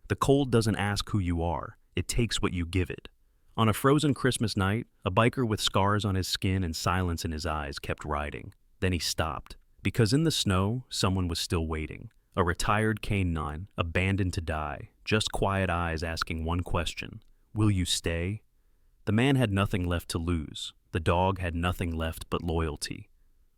The cold doesn't ask who you are, it takes what you give it. On a frozen Christmas night, a biker with scars on his skin and silence in his eyes kept riding. Then he stopped, because in the snow, someone was still waiting. A retired canine, abandoned to die, just quiet eyes asking one question: will you stay? The man had nothing left to lose. The dog had nothing left but loyalty.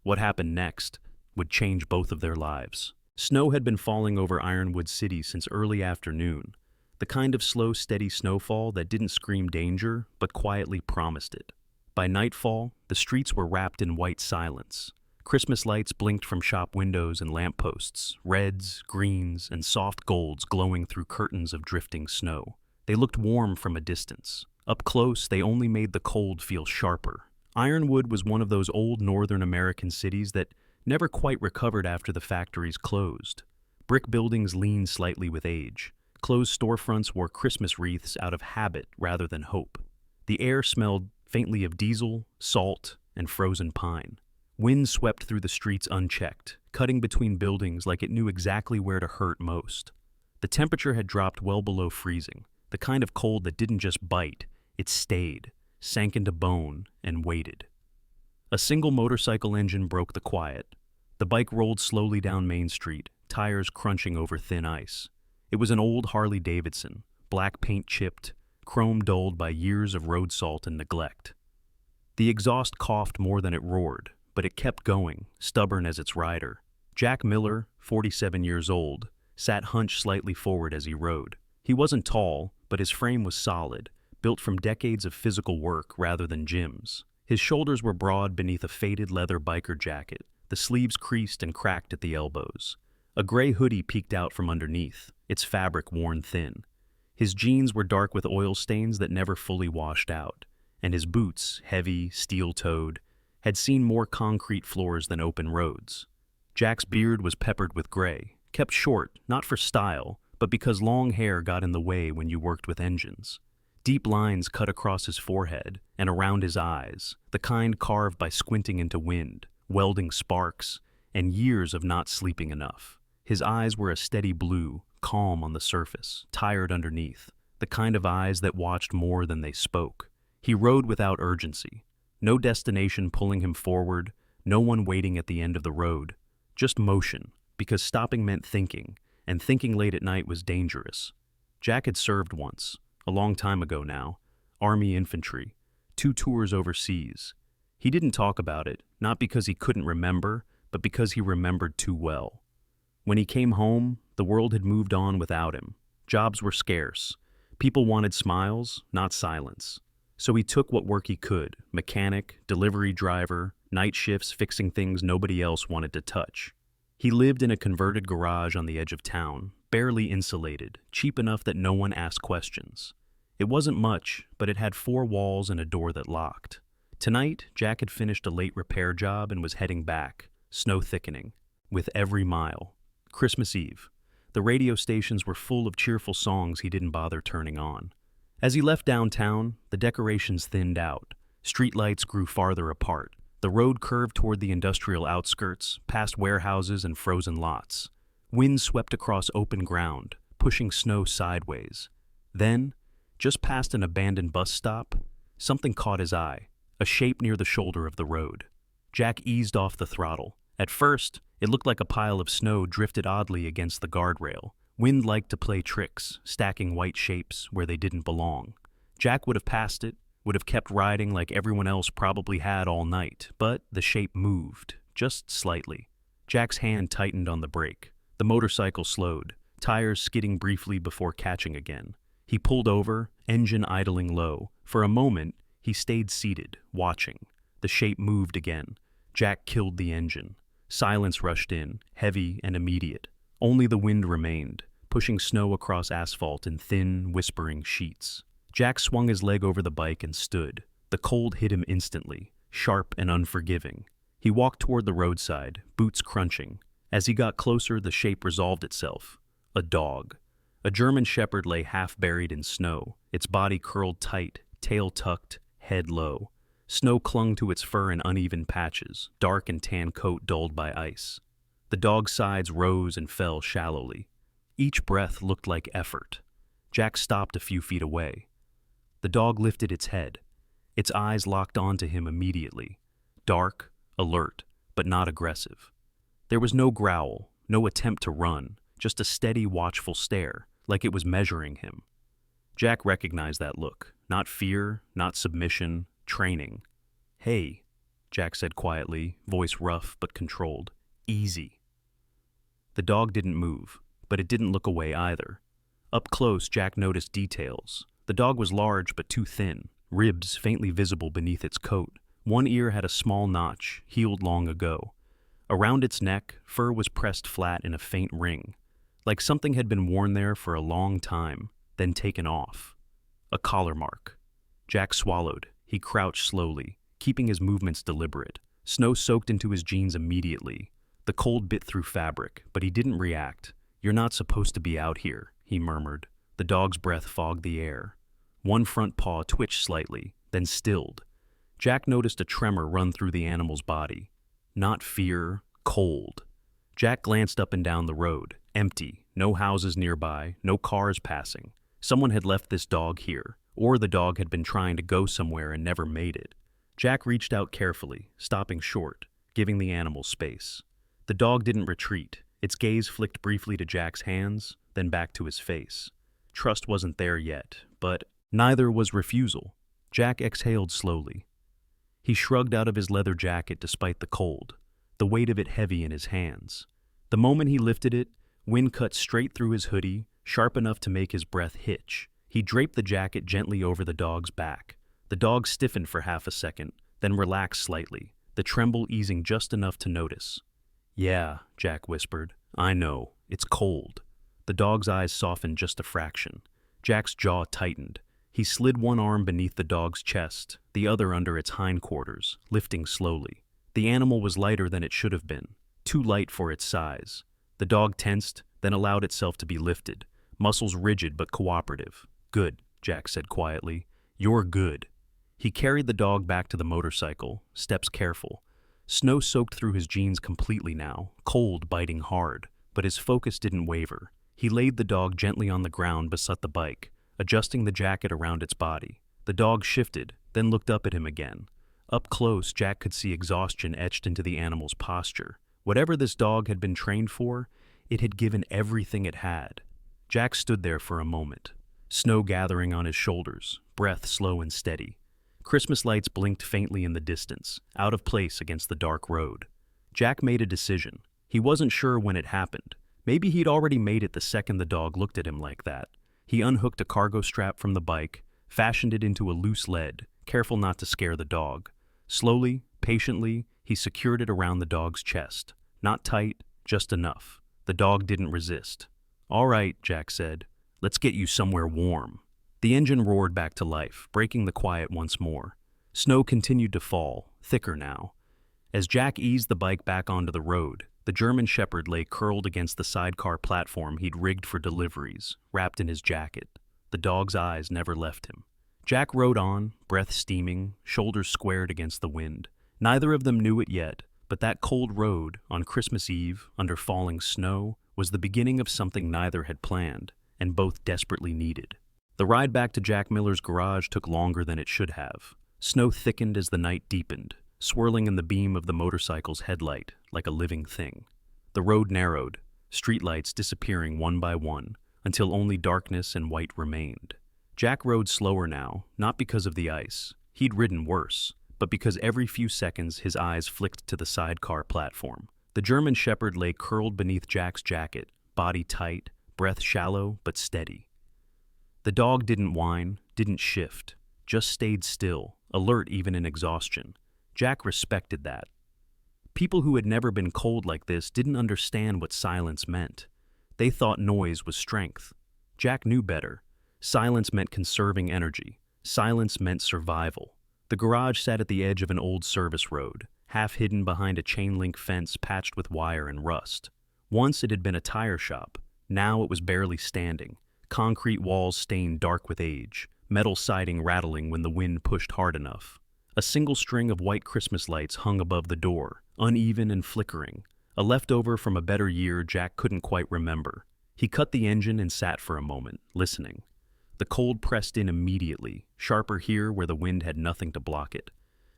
What happened next would change both of their lives. Snow had been falling over Ironwood City since early afternoon, the kind of slow, steady snowfall that didn't scream danger, but quietly promised it. By nightfall, the streets were wrapped in white silence. Christmas lights blinked from shop windows and lampposts, reds, greens, and soft golds glowing through curtains of drifting snow. They looked warm from a distance. Up close, they only made the cold feel sharper. Ironwood was one of those old Northern American cities that never quite recovered after the factories closed. Brick buildings leaned slightly with age. Closed storefronts wore Christmas wreaths out of habit rather than hope. The air smelled faintly of diesel, salt, and frozen pine. Wind swept through the streets unchecked, cutting between buildings like it knew exactly where to hurt most. The temperature had dropped well below freezing, the kind of cold that didn't just bite, it stayed, sank into bone, and waited. A single motorcycle engine broke the quiet. The bike rolled slowly down Main Street, tires crunching over thin ice. It was an old Harley Davidson, black paint chipped, chrome dulled by years of road salt and neglect. The exhaust coughed more than it roared, but it kept going, stubborn as its rider. Jack Miller, 47 years old, sat hunched slightly forward as he rode. He wasn't tall, but his frame was solid, built from decades of physical work rather than gyms. His shoulders were broad beneath a faded leather biker jacket, the sleeves creased and cracked at the elbows. A gray hoodie peeked out from underneath, its fabric worn thin. His jeans were dark with oil stains that never fully washed out, and his boots, heavy, steel-toed, had seen more concrete floors than open roads. Jack's beard was peppered with gray, kept short, not for style, but because long hair got in the way when you worked with engines. Deep lines cut across his forehead and around his eyes, the kind carved by squinting into wind, welding sparks, and years of not sleeping enough. His eyes were a steady blue, calm on the surface, tired underneath, the kind of eyes that watched more than they spoke. He rode without urgency. No destination pulling him forward, no one waiting at the end of the road. Just motion, because stopping meant thinking, and thinking late at night was dangerous. Jack had served once, a long time ago now, Army infantry, 2 tours overseas. He didn't talk about it, not because he couldn't remember, but because he remembered too well. When he came home, the world had moved on without him. Jobs were scarce. People wanted smiles, not silence. So he took what work he could: mechanic, delivery driver, night shifts fixing things nobody else wanted to touch. He lived in a converted garage on the edge of town, barely insulated, cheap enough that no one asked questions. It wasn't much, but it had 4 walls and a door that locked. Tonight, Jack had finished a late repair job and was heading back, snow thickening, with every mile. Christmas Eve. The radio stations were full of cheerful songs he didn't bother turning on. As he left downtown, the decorations thinned out. Streetlights grew farther apart. The road curved toward the industrial outskirts, past warehouses and frozen lots. Wind swept across open ground, pushing snow sideways. Then, just past an abandoned bus stop, something caught his eye, a shape near the shoulder of the road. Jack eased off the throttle. At first, it looked like a pile of snow drifted oddly against the guardrail. Wind liked to play tricks, stacking white shapes where they didn't belong. Jack would have passed it, would have kept riding like everyone else probably had all night, but the shape moved, just slightly. Jack's hand tightened on the brake. The motorcycle slowed, tires skidding briefly before catching again. He pulled over, engine idling low. For a moment, he stayed seated, watching. The shape moved again. Jack killed the engine. Silence rushed in, heavy and immediate. Only the wind remained, pushing snow across asphalt in thin, whispering sheets. Jack swung his leg over the bike and stood. The cold hit him instantly, sharp and unforgiving. He walked toward the roadside, boots crunching. As he got closer, the shape resolved itself. A dog. A German shepherd lay half buried in snow, its body curled tight, tail tucked, head low. Snow clung to its fur in uneven patches, dark and tan coat dulled by ice. The dog's sides rose and fell shallowly. Each breath looked like effort. Jack stopped a few feet away. The dog lifted its head. Its eyes locked onto him immediately. Dark, alert, but not aggressive. There was no growl, no attempt to run, just a steady, watchful stare, like it was measuring him. Jack recognized that look. Not fear, not submission, training. "Hey," Jack said quietly, voice rough but controlled. "Easy." The dog didn't move, but it didn't look away either. Up close, Jack noticed details. The dog was large but too thin, ribs faintly visible beneath its coat. One ear had a small notch, healed long ago. Around its neck, fur was pressed flat in a faint ring, like something had been worn there for a long time, then taken off. A collar mark. Jack swallowed. He crouched slowly, keeping his movements deliberate. Snow soaked into his jeans immediately. The cold bit through fabric, but he didn't react. "You're not supposed to be out here," he murmured. The dog's breath fogged the air. One front paw twitched slightly, then stilled. Jack noticed a tremor run through the animal's body. Not fear, cold. Jack glanced up and down the road. Empty. No houses nearby, no cars passing. Someone had left this dog here, or the dog had been trying to go somewhere and never made it. Jack reached out carefully, stopping short, giving the animal space. The dog didn't retreat. Its gaze flicked briefly to Jack's hands, then back to his face. Trust wasn't there yet, but neither was refusal. Jack exhaled slowly. He shrugged out of his leather jacket despite the cold, the weight of it heavy in his hands. The moment he lifted it, wind cut straight through his hoodie, sharp enough to make his breath hitch. He draped the jacket gently over the dog's back. The dog stiffened for half a second, then relaxed slightly, the tremble easing just enough to notice. "Yeah," Jack whispered. "I know. It's cold." The dog's eyes softened just a fraction. Jack's jaw tightened. He slid one arm beneath the dog's chest, the other under its hindquarters, lifting slowly. The animal was lighter than it should have been, too light for its size. The dog tensed, then allowed itself to be lifted, muscles rigid but cooperative. "Good," Jack said quietly. "You're good." He carried the dog back to the motorcycle, steps careful. Snow soaked through his jeans completely now, cold biting hard, but his focus didn't waver. He laid the dog gently on the ground beside the bike, adjusting the jacket around its body. The dog shifted, then looked up at him again. Up close, Jack could see exhaustion etched into the animal's posture. Whatever this dog had been trained for, it had given everything it had. Jack stood there for a moment, snow gathering on his shoulders, breath slow and steady. Christmas lights blinked faintly in the distance, out of place against the dark road. Jack made a decision. He wasn't sure when it happened. Maybe he'd already made it the second the dog looked at him like that. He unhooked a cargo strap from the bike, fashioned it into a loose lead, careful not to scare the dog. Slowly, patiently, he secured it around the dog's chest. Not tight, just enough. The dog didn't resist. "All right," Jack said. "Let's get you somewhere warm." The engine roared back to life, breaking the quiet once more. Snow continued to fall, thicker now. As Jack eased the bike back onto the road, the German Shepherd lay curled against the sidecar platform he'd rigged for deliveries, wrapped in his jacket. The dog's eyes never left him. Jack rode on, breath steaming, shoulders squared against the wind. Neither of them knew it yet, but that cold road, on Christmas Eve, under falling snow, was the beginning of something neither had planned, and both desperately needed. The ride back to Jack Miller's garage took longer than it should have. Snow thickened as the night deepened, swirling in the beam of the motorcycle's headlight like a living thing. The road narrowed, streetlights disappearing one by one, until only darkness and white remained. Jack rode slower now, not because of the ice. He'd ridden worse, but because every few seconds his eyes flicked to the sidecar platform. The German Shepherd lay curled beneath Jack's jacket, body tight, breath shallow but steady. The dog didn't whine, didn't shift, just stayed still, alert even in exhaustion. Jack respected that. People who had never been cold like this didn't understand what silence meant. They thought noise was strength. Jack knew better. Silence meant conserving energy. Silence meant survival. The garage sat at the edge of an old service road, half hidden behind a chain-link fence patched with wire and rust. Once it had been a tire shop. Now it was barely standing. Concrete walls stained dark with age, metal siding rattling when the wind pushed hard enough. A single string of white Christmas lights hung above the door, uneven and flickering, a leftover from a better year Jack couldn't quite remember. He cut the engine and sat for a moment, listening. The cold pressed in immediately, sharper here where the wind had nothing to block it.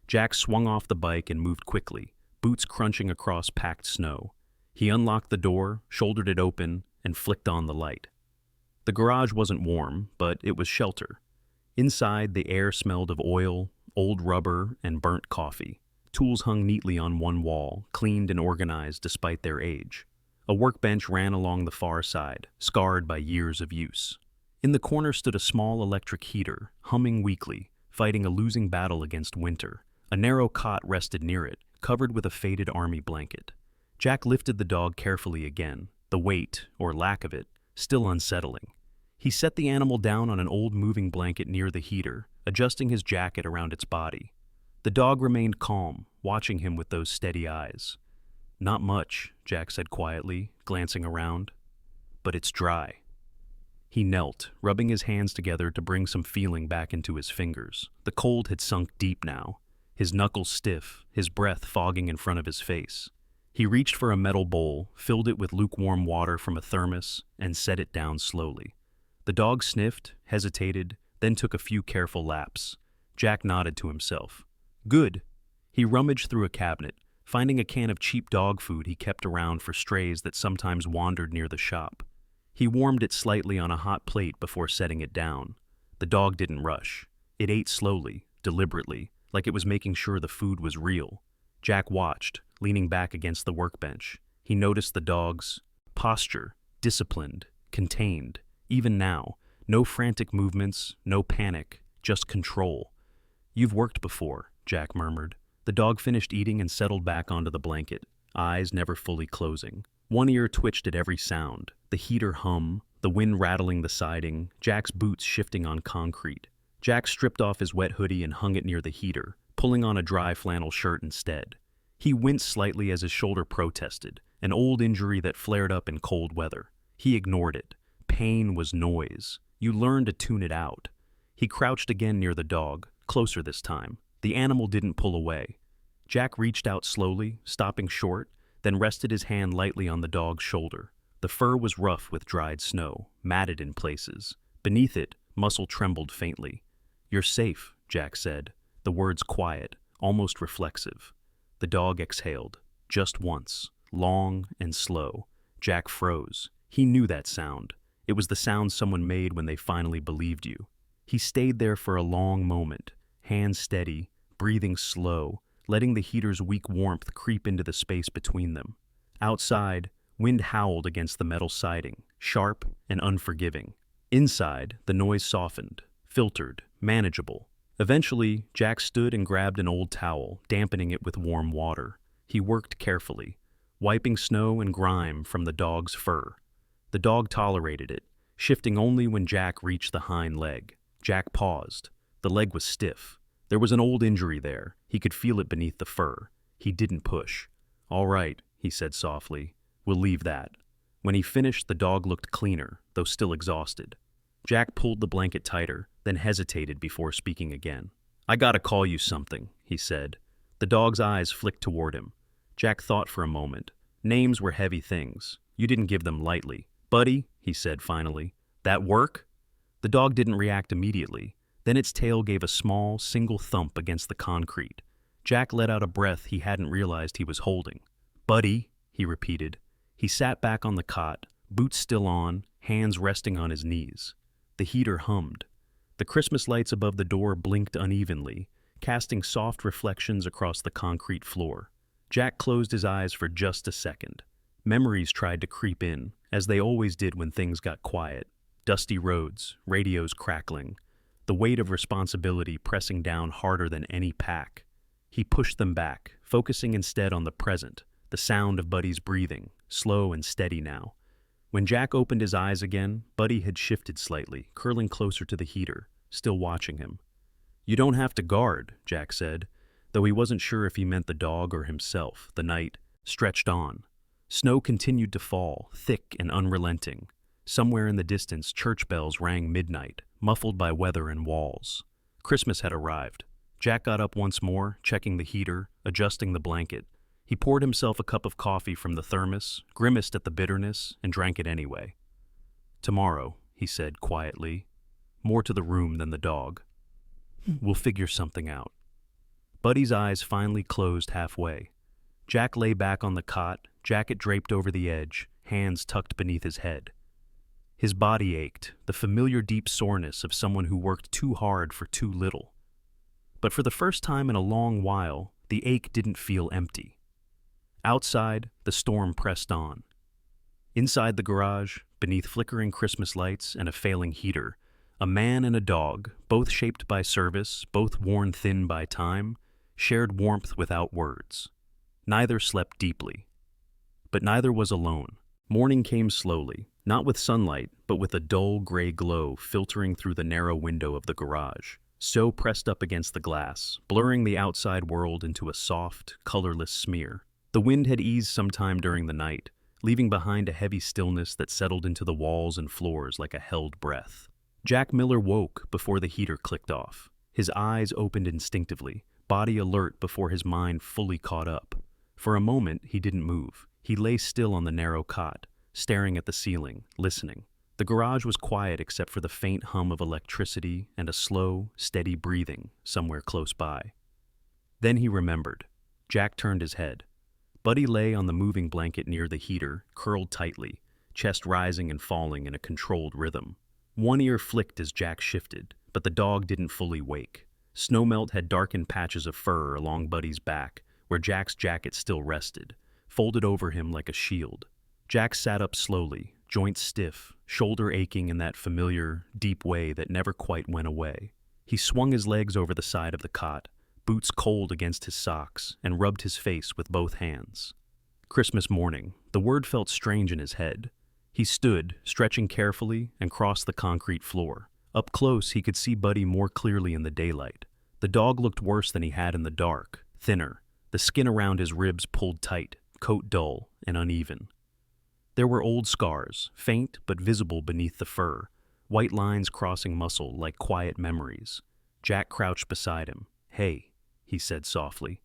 Jack swung off the bike and moved quickly, boots crunching across packed snow. He unlocked the door, shouldered it open, and flicked on the light. The garage wasn't warm, but it was shelter. Inside, the air smelled of oil, old rubber, and burnt coffee. Tools hung neatly on one wall, cleaned and organized despite their age. A workbench ran along the far side, scarred by years of use. In the corner stood a small electric heater, humming weakly, fighting a losing battle against winter. A narrow cot rested near it, covered with a faded army blanket. Jack lifted the dog carefully again, the weight, or lack of it, still unsettling. He set the animal down on an old moving blanket near the heater, adjusting his jacket around its body. The dog remained calm, watching him with those steady eyes. "Not much," Jack said quietly, glancing around. "But it's dry." He knelt, rubbing his hands together to bring some feeling back into his fingers. The cold had sunk deep now, his knuckles stiff, his breath fogging in front of his face. He reached for a metal bowl, filled it with lukewarm water from a thermos, and set it down slowly. The dog sniffed, hesitated, then took a few careful laps. Jack nodded to himself. "Good." He rummaged through a cabinet, finding a can of cheap dog food he kept around for strays that sometimes wandered near the shop. He warmed it slightly on a hot plate before setting it down. The dog didn't rush. It ate slowly, deliberately, like it was making sure the food was real. Jack watched, leaning back against the workbench. He noticed the dog's posture, disciplined, contained. Even now, no frantic movements, no panic, just control. "You've worked before," Jack murmured. The dog finished eating and settled back onto the blanket, eyes never fully closing. One ear twitched at every sound, the heater hum, the wind rattling the siding, Jack's boots shifting on concrete. Jack stripped off his wet hoodie and hung it near the heater, pulling on a dry flannel shirt instead. He winced slightly as his shoulder protested, an old injury that flared up in cold weather. He ignored it. Pain was noise. You learn to tune it out. He crouched again near the dog, closer this time. The animal didn't pull away. Jack reached out slowly, stopping short, then rested his hand lightly on the dog's shoulder. The fur was rough with dried snow, matted in places. Beneath it, muscle trembled faintly. "You're safe," Jack said, the words quiet, almost reflexive. The dog exhaled, just once, long and slow. Jack froze. He knew that sound. It was the sound someone made when they finally believed you. He stayed there for a long moment, hands steady, breathing slow, letting the heater's weak warmth creep into the space between them. Outside, wind howled against the metal siding, sharp and unforgiving. Inside, the noise softened, filtered, manageable. Eventually, Jack stood and grabbed an old towel, dampening it with warm water. He worked carefully, wiping snow and grime from the dog's fur. The dog tolerated it, shifting only when Jack reached the hind leg. Jack paused. The leg was stiff. There was an old injury there. He could feel it beneath the fur. He didn't push. "All right," he said softly. "We'll leave that." When he finished, the dog looked cleaner, though still exhausted. Jack pulled the blanket tighter, then hesitated before speaking again. "I gotta call you something," he said. The dog's eyes flicked toward him. Jack thought for a moment. Names were heavy things. You didn't give them lightly. "Buddy," he said finally. "That work?" The dog didn't react immediately. Then its tail gave a small, single thump against the concrete. Jack let out a breath he hadn't realized he was holding. "Buddy," he repeated. He sat back on the cot, boots still on, hands resting on his knees. The heater hummed. The Christmas lights above the door blinked unevenly, casting soft reflections across the concrete floor. Jack closed his eyes for just a second. Memories tried to creep in, as they always did when things got quiet. Dusty roads, radios crackling, the weight of responsibility pressing down harder than any pack. He pushed them back, focusing instead on the present, the sound of Buddy's breathing, slow and steady now. When Jack opened his eyes again, Buddy had shifted slightly, curling closer to the heater, still watching him. "You don't have to guard," Jack said, though he wasn't sure if he meant the dog or himself. The night stretched on. Snow continued to fall, thick and unrelenting. Somewhere in the distance, church bells rang midnight, muffled by weather and walls. Christmas had arrived. Jack got up once more, checking the heater, adjusting the blanket. He poured himself a cup of coffee from the thermos, grimaced at the bitterness, and drank it anyway. "Tomorrow," he said quietly. more to the room than the dog. We'll figure something out. Buddy's eyes finally closed halfway. Jack lay back on the cot, jacket draped over the edge, hands tucked beneath his head. His body ached, the familiar deep soreness of someone who worked too hard for too little. But for the first time in a long while, the ache didn't feel empty. Outside, the storm pressed on. Inside the garage, beneath flickering Christmas lights and a failing heater, a man and a dog, both shaped by service, both worn thin by time, shared warmth without words. Neither slept deeply. But neither was alone. Morning came slowly, not with sunlight, but with a dull gray glow filtering through the narrow window of the garage, so pressed up against the glass, blurring the outside world into a soft, colorless smear. The wind had eased sometime during the night, leaving behind a heavy stillness that settled into the walls and floors like a held breath. Jack Miller woke before the heater clicked off. His eyes opened instinctively, body alert before his mind fully caught up. For a moment, he didn't move. He lay still on the narrow cot, staring at the ceiling, listening. The garage was quiet except for the faint hum of electricity and a slow, steady breathing somewhere close by. Then he remembered. Jack turned his head. Buddy lay on the moving blanket near the heater, curled tightly, chest rising and falling in a controlled rhythm. One ear flicked as Jack shifted, but the dog didn't fully wake. Snowmelt had darkened patches of fur along Buddy's back, where Jack's jacket still rested, folded over him like a shield. Jack sat up slowly, joints stiff, shoulder aching in that familiar, deep way that never quite went away. He swung his legs over the side of the cot, boots cold against his socks, and rubbed his face with both hands. Christmas morning, the word felt strange in his head. He stood, stretching carefully, and crossed the concrete floor. Up close, he could see Buddy more clearly in the daylight. The dog looked worse than he had in the dark, thinner, the skin around his ribs pulled tight, coat dull and uneven. There were old scars, faint but visible beneath the fur, white lines crossing muscle like quiet memories. Jack crouched beside him. "Hey," he said softly.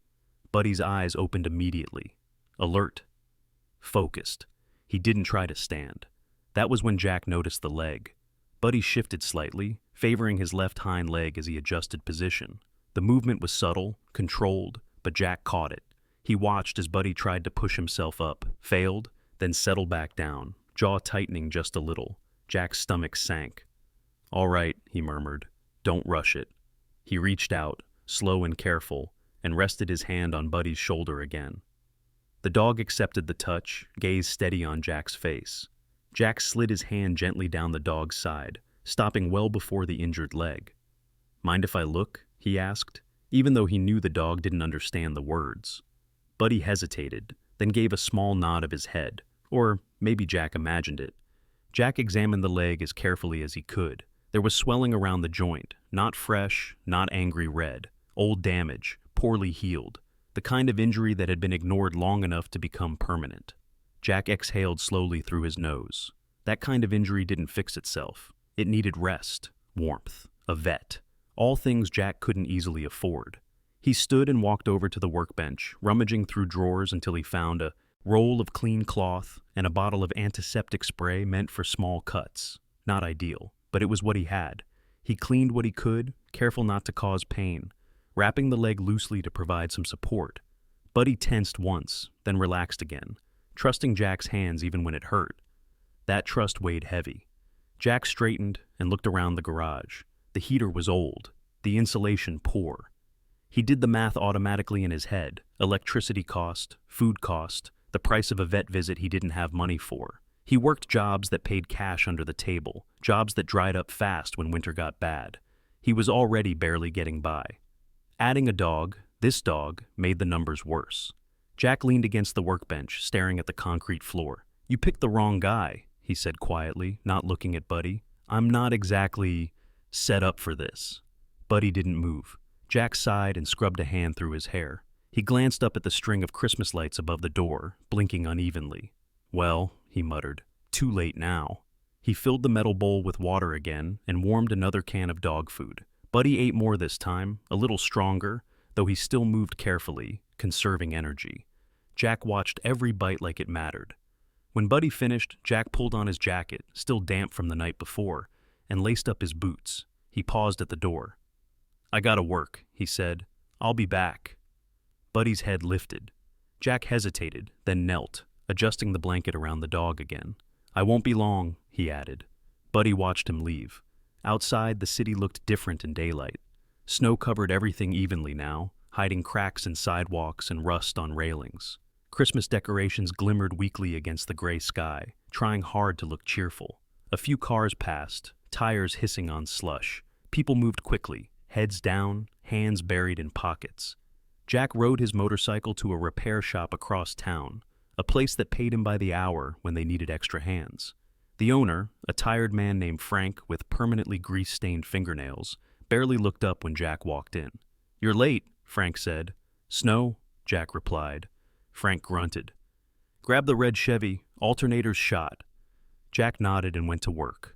Buddy's eyes opened immediately. Alert. Focused. He didn't try to stand. That was when Jack noticed the leg. Buddy shifted slightly, favoring his left hind leg as he adjusted position. The movement was subtle, controlled, but Jack caught it. He watched as Buddy tried to push himself up, failed, then settled back down, jaw tightening just a little. Jack's stomach sank. "All right," he murmured. "Don't rush it." He reached out, slow and careful, and rested his hand on Buddy's shoulder again. The dog accepted the touch, gaze steady on Jack's face. Jack slid his hand gently down the dog's side, stopping well before the injured leg. "Mind if I look?" he asked, even though he knew the dog didn't understand the words. Buddy hesitated, then gave a small nod of his head, or maybe Jack imagined it. Jack examined the leg as carefully as he could. There was swelling around the joint, not fresh, not angry red, old damage, poorly healed, the kind of injury that had been ignored long enough to become permanent. Jack exhaled slowly through his nose. That kind of injury didn't fix itself. It needed rest, warmth, a vet, all things Jack couldn't easily afford. He stood and walked over to the workbench, rummaging through drawers until he found a roll of clean cloth and a bottle of antiseptic spray meant for small cuts. Not ideal, but it was what he had. He cleaned what he could, careful not to cause pain, wrapping the leg loosely to provide some support. Buddy tensed once, then relaxed again, trusting Jack's hands even when it hurt. That trust weighed heavy. Jack straightened and looked around the garage. The heater was old, the insulation poor. He did the math automatically in his head. Electricity cost, food cost, the price of a vet visit he didn't have money for. He worked jobs that paid cash under the table, jobs that dried up fast when winter got bad. He was already barely getting by. Adding a dog, this dog, made the numbers worse. Jack leaned against the workbench, staring at the concrete floor. "You picked the wrong guy," he said quietly, not looking at Buddy. "I'm not exactly set up for this." Buddy didn't move. Jack sighed and scrubbed a hand through his hair. He glanced up at the string of Christmas lights above the door, blinking unevenly. "Well," he muttered, "too late now." He filled the metal bowl with water again and warmed another can of dog food. Buddy ate more this time, a little stronger, though he still moved carefully, conserving energy. Jack watched every bite like it mattered. When Buddy finished, Jack pulled on his jacket, still damp from the night before, and laced up his boots. He paused at the door. "I gotta work," he said. "I'll be back." Buddy's head lifted. Jack hesitated, then knelt, adjusting the blanket around the dog again. "I won't be long," he added. Buddy watched him leave. Outside, the city looked different in daylight. Snow covered everything evenly now, hiding cracks in sidewalks and rust on railings. Christmas decorations glimmered weakly against the gray sky, trying hard to look cheerful. A few cars passed, tires hissing on slush. People moved quickly, heads down, hands buried in pockets. Jack rode his motorcycle to a repair shop across town, a place that paid him by the hour when they needed extra hands. The owner, a tired man named Frank with permanently grease-stained fingernails, barely looked up when Jack walked in. "You're late," Frank said. "Snow?" Jack replied. Frank grunted. "Grab the red Chevy, alternators shot." Jack nodded and went to work.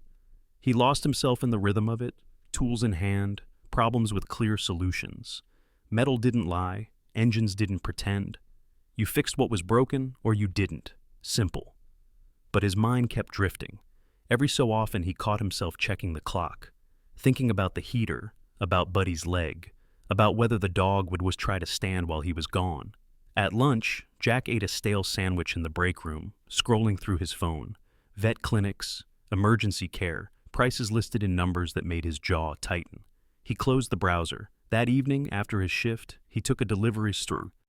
He lost himself in the rhythm of it, tools in hand, problems with clear solutions. Metal didn't lie, engines didn't pretend. You fixed what was broken or you didn't. Simple. But his mind kept drifting. Every so often he caught himself checking the clock, thinking about the heater, about Buddy's leg, about whether the dog would try to stand while he was gone. At lunch, Jack ate a stale sandwich in the break room, scrolling through his phone. Vet clinics, emergency care, prices listed in numbers that made his jaw tighten. He closed the browser. That evening, after his shift, he took a delivery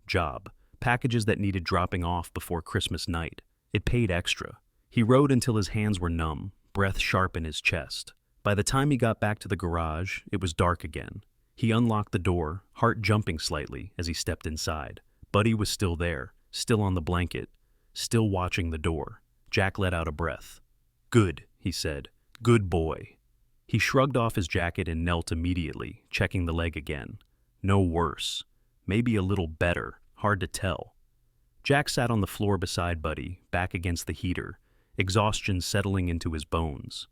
job, packages that needed dropping off before Christmas night. It paid extra. He rode until his hands were numb, breath sharp in his chest. By the time he got back to the garage, it was dark again. He unlocked the door, heart jumping slightly as he stepped inside. Buddy was still there, still on the blanket, still watching the door. Jack let out a breath. "Good," he said. "Good boy." He shrugged off his jacket and knelt immediately, checking the leg again. No worse. Maybe a little better. Hard to tell. Jack sat on the floor beside Buddy, back against the heater, exhaustion settling into his bones.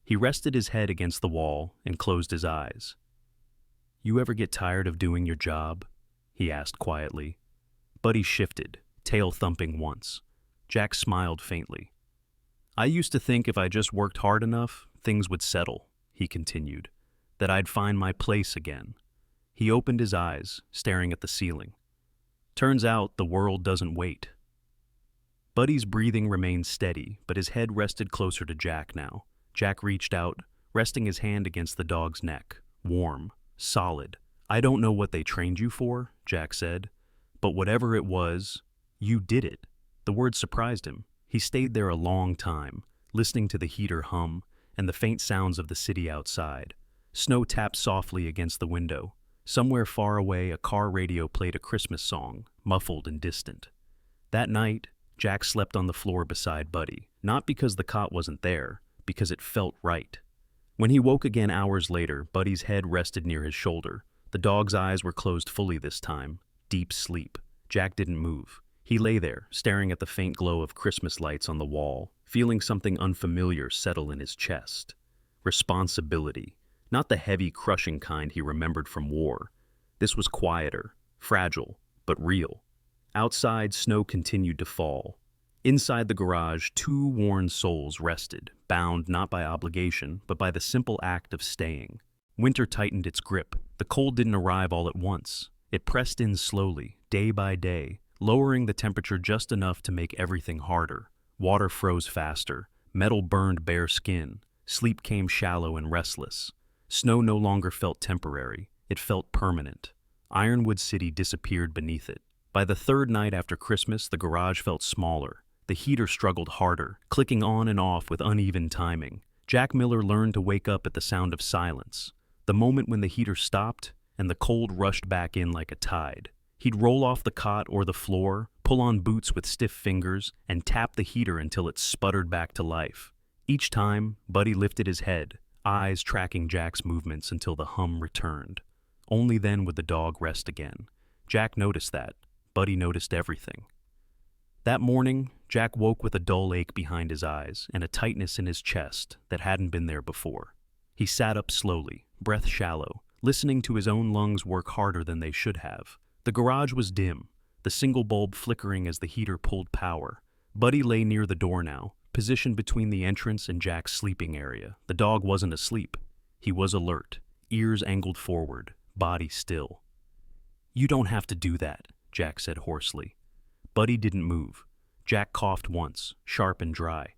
He rested his head against the wall and closed his eyes. "You ever get tired of doing your job?" he asked quietly. Buddy shifted, tail thumping once. Jack smiled faintly. "I used to think if I just worked hard enough, things would settle," he continued, "that I'd find my place again." He opened his eyes, staring at the ceiling. "Turns out the world doesn't wait." Buddy's breathing remained steady, but his head rested closer to Jack now. Jack reached out, resting his hand against the dog's neck. Warm, solid. "I don't know what they trained you for," Jack said, "but whatever it was, you did it." The word surprised him. He stayed there a long time, listening to the heater hum and the faint sounds of the city outside. Snow tapped softly against the window. Somewhere far away, a car radio played a Christmas song, muffled and distant. That night, Jack slept on the floor beside Buddy, not because the cot wasn't there, because it felt right. When he woke again hours later, Buddy's head rested near his shoulder. The dog's eyes were closed fully this time, deep sleep. Jack didn't move. He lay there, staring at the faint glow of Christmas lights on the wall, feeling something unfamiliar settle in his chest. Responsibility. Not the heavy, crushing kind he remembered from war. This was quieter, fragile, but real. Outside, snow continued to fall. Inside the garage, two worn souls rested, bound not by obligation, but by the simple act of staying. Winter tightened its grip. The cold didn't arrive all at once. It pressed in slowly, day by day, lowering the temperature just enough to make everything harder. Water froze faster. Metal burned bare skin. Sleep came shallow and restless. Snow no longer felt temporary. It felt permanent. Ironwood City disappeared beneath it. By the third night after Christmas, the garage felt smaller. The heater struggled harder, clicking on and off with uneven timing. Jack Miller learned to wake up at the sound of silence. The moment when the heater stopped, and the cold rushed back in like a tide. He'd roll off the cot or the floor, pull on boots with stiff fingers, and tap the heater until it sputtered back to life. Each time, Buddy lifted his head, eyes tracking Jack's movements until the hum returned. Only then would the dog rest again. Jack noticed that. Buddy noticed everything. That morning, Jack woke with a dull ache behind his eyes and a tightness in his chest that hadn't been there before. He sat up slowly, breath shallow, listening to his own lungs work harder than they should have. The garage was dim, the single bulb flickering as the heater pulled power. Buddy lay near the door now, positioned between the entrance and Jack's sleeping area. The dog wasn't asleep. He was alert, ears angled forward, body still. "You don't have to do that," Jack said hoarsely. Buddy didn't move. Jack coughed once, sharp and dry.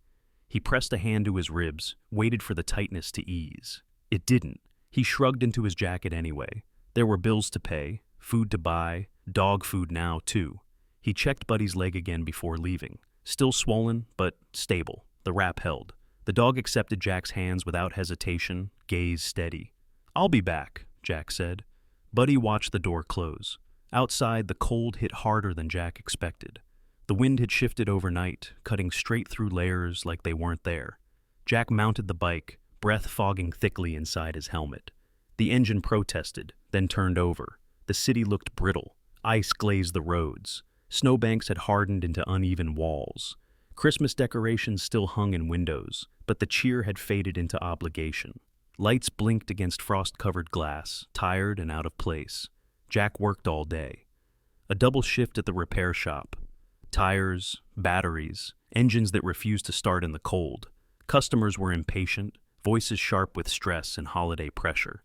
He pressed a hand to his ribs, waited for the tightness to ease. It didn't. He shrugged into his jacket anyway. There were bills to pay, food to buy, dog food now, too. He checked Buddy's leg again before leaving. Still swollen, but stable. The wrap held. The dog accepted Jack's hands without hesitation, gaze steady. "I'll be back," Jack said. Buddy watched the door close. Outside, the cold hit harder than Jack expected. The wind had shifted overnight, cutting straight through layers like they weren't there. Jack mounted the bike, breath fogging thickly inside his helmet. The engine protested, then turned over. The city looked brittle. Ice glazed the roads. Snowbanks had hardened into uneven walls. Christmas decorations still hung in windows, but the cheer had faded into obligation. Lights blinked against frost-covered glass, tired and out of place. Jack worked all day. A double shift at the repair shop. Tires, batteries, engines that refused to start in the cold. Customers were impatient, voices sharp with stress and holiday pressure.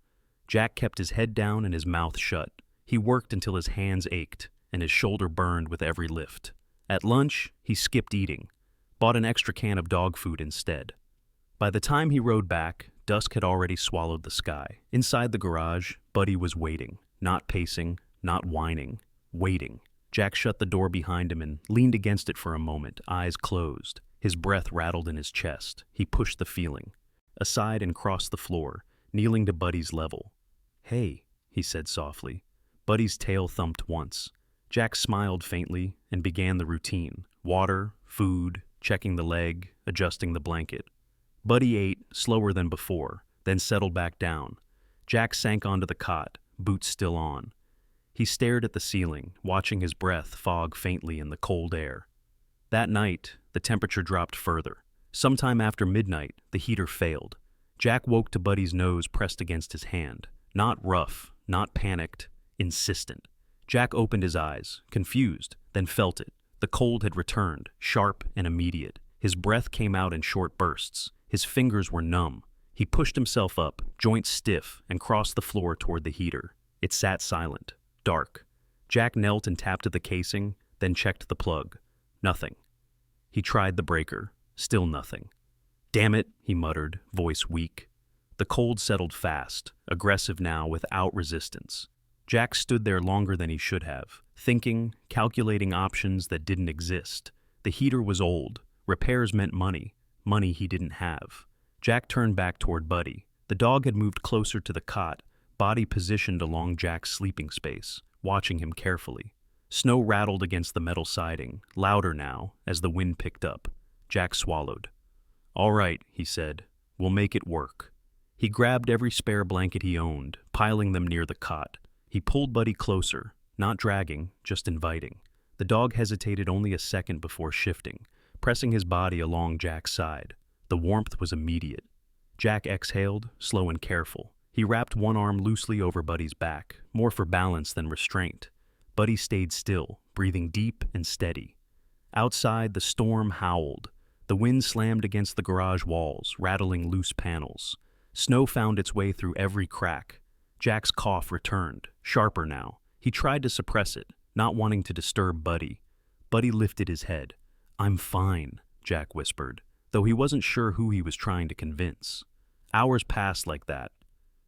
Jack kept his head down and his mouth shut. He worked until his hands ached and his shoulder burned with every lift. At lunch, he skipped eating, bought an extra can of dog food instead. By the time he rode back, dusk had already swallowed the sky. Inside the garage, Buddy was waiting, not pacing, not whining, waiting. Jack shut the door behind him and leaned against it for a moment, eyes closed. His breath rattled in his chest. He pushed the feeling aside and crossed the floor, kneeling to Buddy's level. "Hey," he said softly. Buddy's tail thumped once. Jack smiled faintly and began the routine. Water, food, checking the leg, adjusting the blanket. Buddy ate, slower than before, then settled back down. Jack sank onto the cot, boots still on. He stared at the ceiling, watching his breath fog faintly in the cold air. That night, the temperature dropped further. Sometime after midnight, the heater failed. Jack woke to Buddy's nose pressed against his hand. Not rough, not panicked, insistent. Jack opened his eyes, confused, then felt it. The cold had returned, sharp and immediate. His breath came out in short bursts. His fingers were numb. He pushed himself up, joints stiff, and crossed the floor toward the heater. It sat silent, dark. Jack knelt and tapped at the casing, then checked the plug. Nothing. He tried the breaker. Still nothing. "Damn it," he muttered, voice weak. The cold settled fast, aggressive now without resistance. Jack stood there longer than he should have, thinking, calculating options that didn't exist. The heater was old. Repairs meant money. Money he didn't have. Jack turned back toward Buddy. The dog had moved closer to the cot, body positioned along Jack's sleeping space, watching him carefully. Snow rattled against the metal siding, louder now, as the wind picked up. Jack swallowed. "All right," he said. "We'll make it work." He grabbed every spare blanket he owned, piling them near the cot. He pulled Buddy closer, not dragging, just inviting. The dog hesitated only a second before shifting, pressing his body along Jack's side. The warmth was immediate. Jack exhaled, slow and careful. He wrapped one arm loosely over Buddy's back, more for balance than restraint. Buddy stayed still, breathing deep and steady. Outside, the storm howled. The wind slammed against the garage walls, rattling loose panels. Snow found its way through every crack. Jack's cough returned, sharper now. He tried to suppress it, not wanting to disturb Buddy. Buddy lifted his head. "I'm fine," Jack whispered, though he wasn't sure who he was trying to convince. Hours passed like that.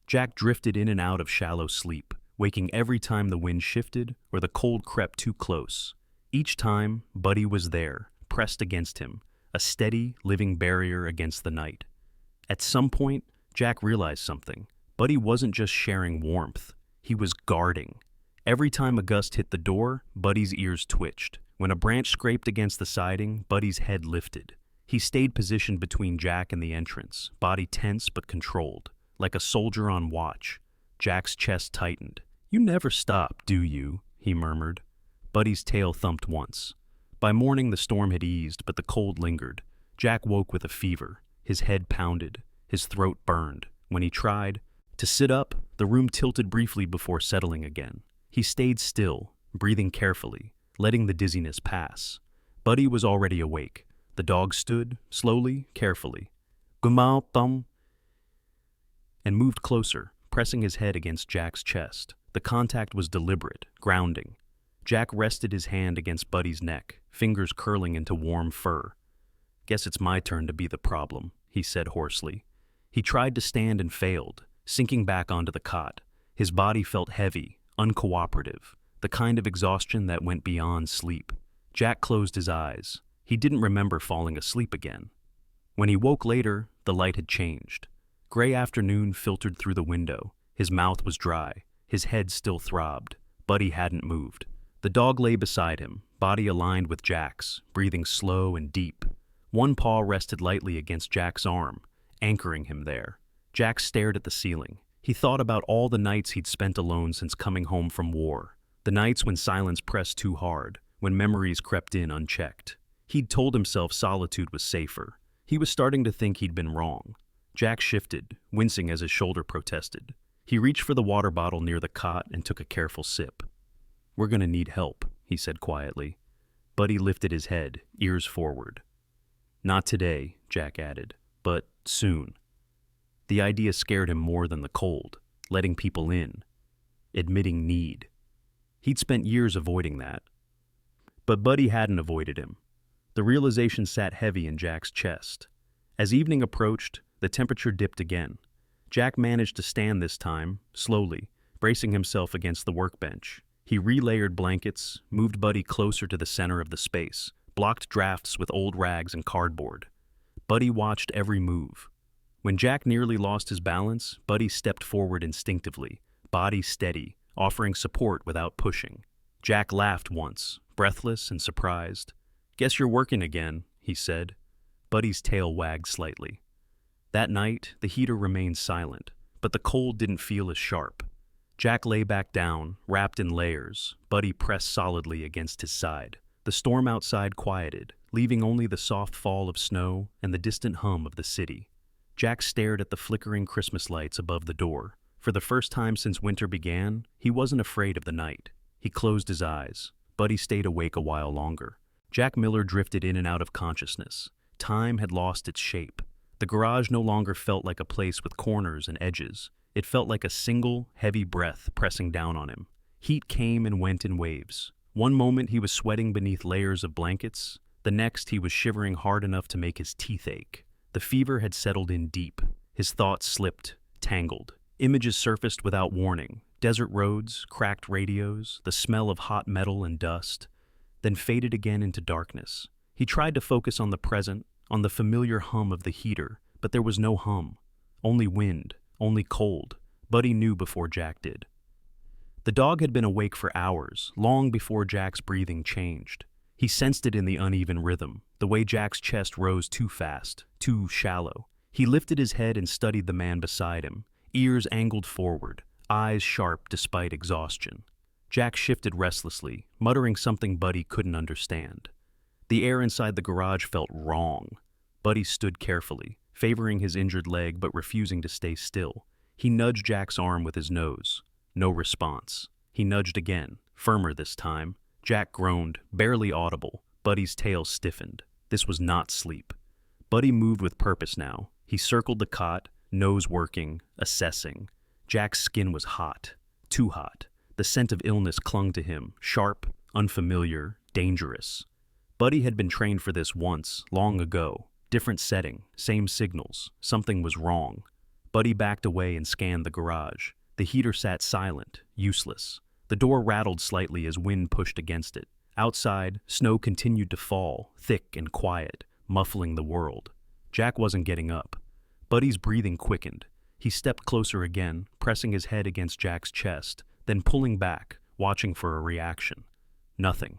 Jack drifted in and out of shallow sleep, waking every time the wind shifted or the cold crept too close. Each time, Buddy was there, pressed against him, a steady, living barrier against the night. At some point, Jack realized something. Buddy wasn't just sharing warmth. He was guarding. Every time a gust hit the door, Buddy's ears twitched. When a branch scraped against the siding, Buddy's head lifted. He stayed positioned between Jack and the entrance, body tense but controlled, like a soldier on watch. Jack's chest tightened. "You never stop, do you?" he murmured. Buddy's tail thumped once. By morning, the storm had eased, but the cold lingered. Jack woke with a fever. His head pounded. His throat burned. When he tried to sit up, the room tilted briefly before settling again. He stayed still, breathing carefully, letting the dizziness pass. Buddy was already awake. The dog stood, slowly, carefully. "Gumao thumb," and moved closer, pressing his head against Jack's chest. The contact was deliberate, grounding. Jack rested his hand against Buddy's neck, fingers curling into warm fur. "Guess it's my turn to be the problem," he said hoarsely. He tried to stand and failed, sinking back onto the cot. His body felt heavy, uncooperative, the kind of exhaustion that went beyond sleep. Jack closed his eyes. He didn't remember falling asleep again. When he woke later, the light had changed. Gray afternoon filtered through the window. His mouth was dry. His head still throbbed. Buddy hadn't moved. The dog lay beside him, body aligned with Jack's, breathing slow and deep. One paw rested lightly against Jack's arm, anchoring him there. Jack stared at the ceiling. He thought about all the nights he'd spent alone since coming home from war. The nights when silence pressed too hard, when memories crept in unchecked. He'd told himself solitude was safer. He was starting to think he'd been wrong. Jack shifted, wincing as his shoulder protested. He reached for the water bottle near the cot and took a careful sip. "We're gonna need help," he said quietly. Buddy lifted his head, ears forward. "Not today," Jack added, "but soon." The idea scared him more than the cold, letting people in, admitting need. He'd spent years avoiding that. But Buddy hadn't avoided him. The realization sat heavy in Jack's chest. As evening approached, the temperature dipped again. Jack managed to stand this time, slowly, bracing himself against the workbench. He relayered blankets, moved Buddy closer to the center of the space, blocked drafts with old rags and cardboard. Buddy watched every move. When Jack nearly lost his balance, Buddy stepped forward instinctively, body steady, offering support without pushing. Jack laughed once, breathless and surprised. "Guess you're working again," he said. Buddy's tail wagged slightly. That night, the heater remained silent, but the cold didn't feel as sharp. Jack lay back down, wrapped in layers, Buddy pressed solidly against his side. The storm outside quieted, leaving only the soft fall of snow and the distant hum of the city. Jack stared at the flickering Christmas lights above the door. For the first time since winter began, he wasn't afraid of the night. He closed his eyes. Buddy stayed awake a while longer. Jack Miller drifted in and out of consciousness. Time had lost its shape. The garage no longer felt like a place with corners and edges. It felt like a single, heavy breath pressing down on him. Heat came and went in waves. One moment he was sweating beneath layers of blankets. The next he was shivering hard enough to make his teeth ache. The fever had settled in deep. His thoughts slipped, tangled. Images surfaced without warning. Desert roads, cracked radios, the smell of hot metal and dust, then faded again into darkness. He tried to focus on the present, on the familiar hum of the heater, but there was no hum. Only wind, only cold. Buddy knew before Jack did. The dog had been awake for hours, long before Jack's breathing changed. He sensed it in the uneven rhythm, the way Jack's chest rose too fast, too shallow. He lifted his head and studied the man beside him, ears angled forward, eyes sharp despite exhaustion. Jack shifted restlessly, muttering something Buddy couldn't understand. The air inside the garage felt wrong. Buddy stood carefully, favoring his injured leg but refusing to stay still. He nudged Jack's arm with his nose. No response. He nudged again, firmer this time. Jack groaned, barely audible. Buddy's tail stiffened. This was not sleep. Buddy moved with purpose now. He circled the cot, nose working, assessing. Jack's skin was hot, too hot. The scent of illness clung to him, sharp, unfamiliar, dangerous. Buddy had been trained for this once, long ago. Different setting, same signals. Something was wrong. Buddy backed away and scanned the garage. The heater sat silent, useless. The door rattled slightly as wind pushed against it. Outside, snow continued to fall, thick and quiet, muffling the world. Jack wasn't getting up. Buddy's breathing quickened. He stepped closer again, pressing his head against Jack's chest, then pulling back, watching for a reaction. Nothing.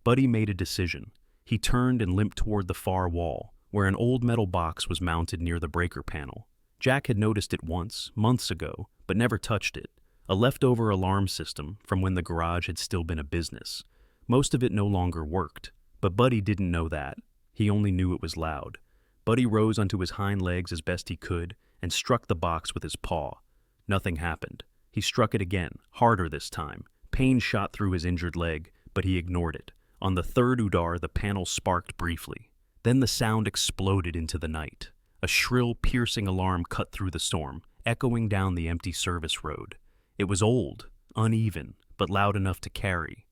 Buddy made a decision. He turned and limped toward the far wall, where an old metal box was mounted near the breaker panel. Jack had noticed it once, months ago, but never touched it. A leftover alarm system from when the garage had still been a business. Most of it no longer worked, but Buddy didn't know that. He only knew it was loud. Buddy rose onto his hind legs as best he could and struck the box with his paw. Nothing happened. He struck it again, harder this time. Pain shot through his injured leg, but he ignored it. On the third udar, the panel sparked briefly. Then the sound exploded into the night. A shrill, piercing alarm cut through the storm. echoing down the empty service road. It was old, uneven, but loud enough to carry.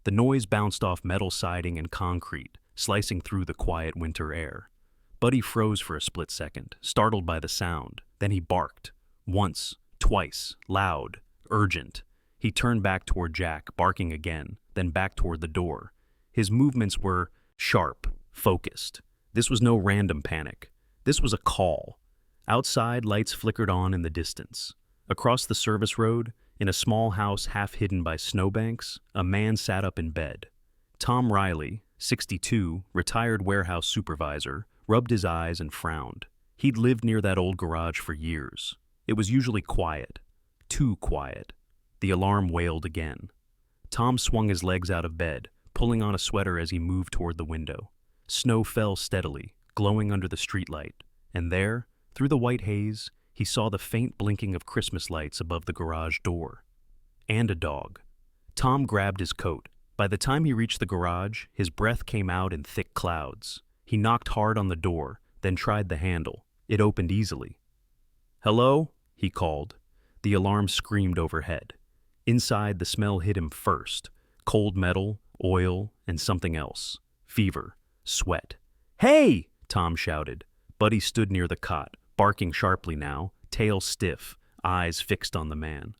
The noise bounced off metal siding and concrete, slicing through the quiet winter air. Buddy froze for a split second, startled by the sound. Then he barked. Once, twice, loud, urgent. He turned back toward Jack, barking again, then back toward the door. His movements were sharp, focused. This was no random panic. This was a call. Outside, lights flickered on in the distance. Across the service road, in a small house half hidden by snowbanks, a man sat up in bed. Tom Riley, 62, retired warehouse supervisor, rubbed his eyes and frowned. He'd lived near that old garage for years. It was usually quiet. Too quiet. The alarm wailed again. Tom swung his legs out of bed, pulling on a sweater as he moved toward the window. Snow fell steadily, glowing under the streetlight, and there, through the white haze, he saw the faint blinking of Christmas lights above the garage door. And a dog. Tom grabbed his coat. By the time he reached the garage, his breath came out in thick clouds. He knocked hard on the door, then tried the handle. It opened easily. "Hello?" he called. The alarm screamed overhead. Inside, the smell hit him first. Cold metal, oil, and something else. Fever. Sweat. "Hey!" Tom shouted. Buddy stood near the cot, barking sharply now, tail stiff, eyes fixed on the man.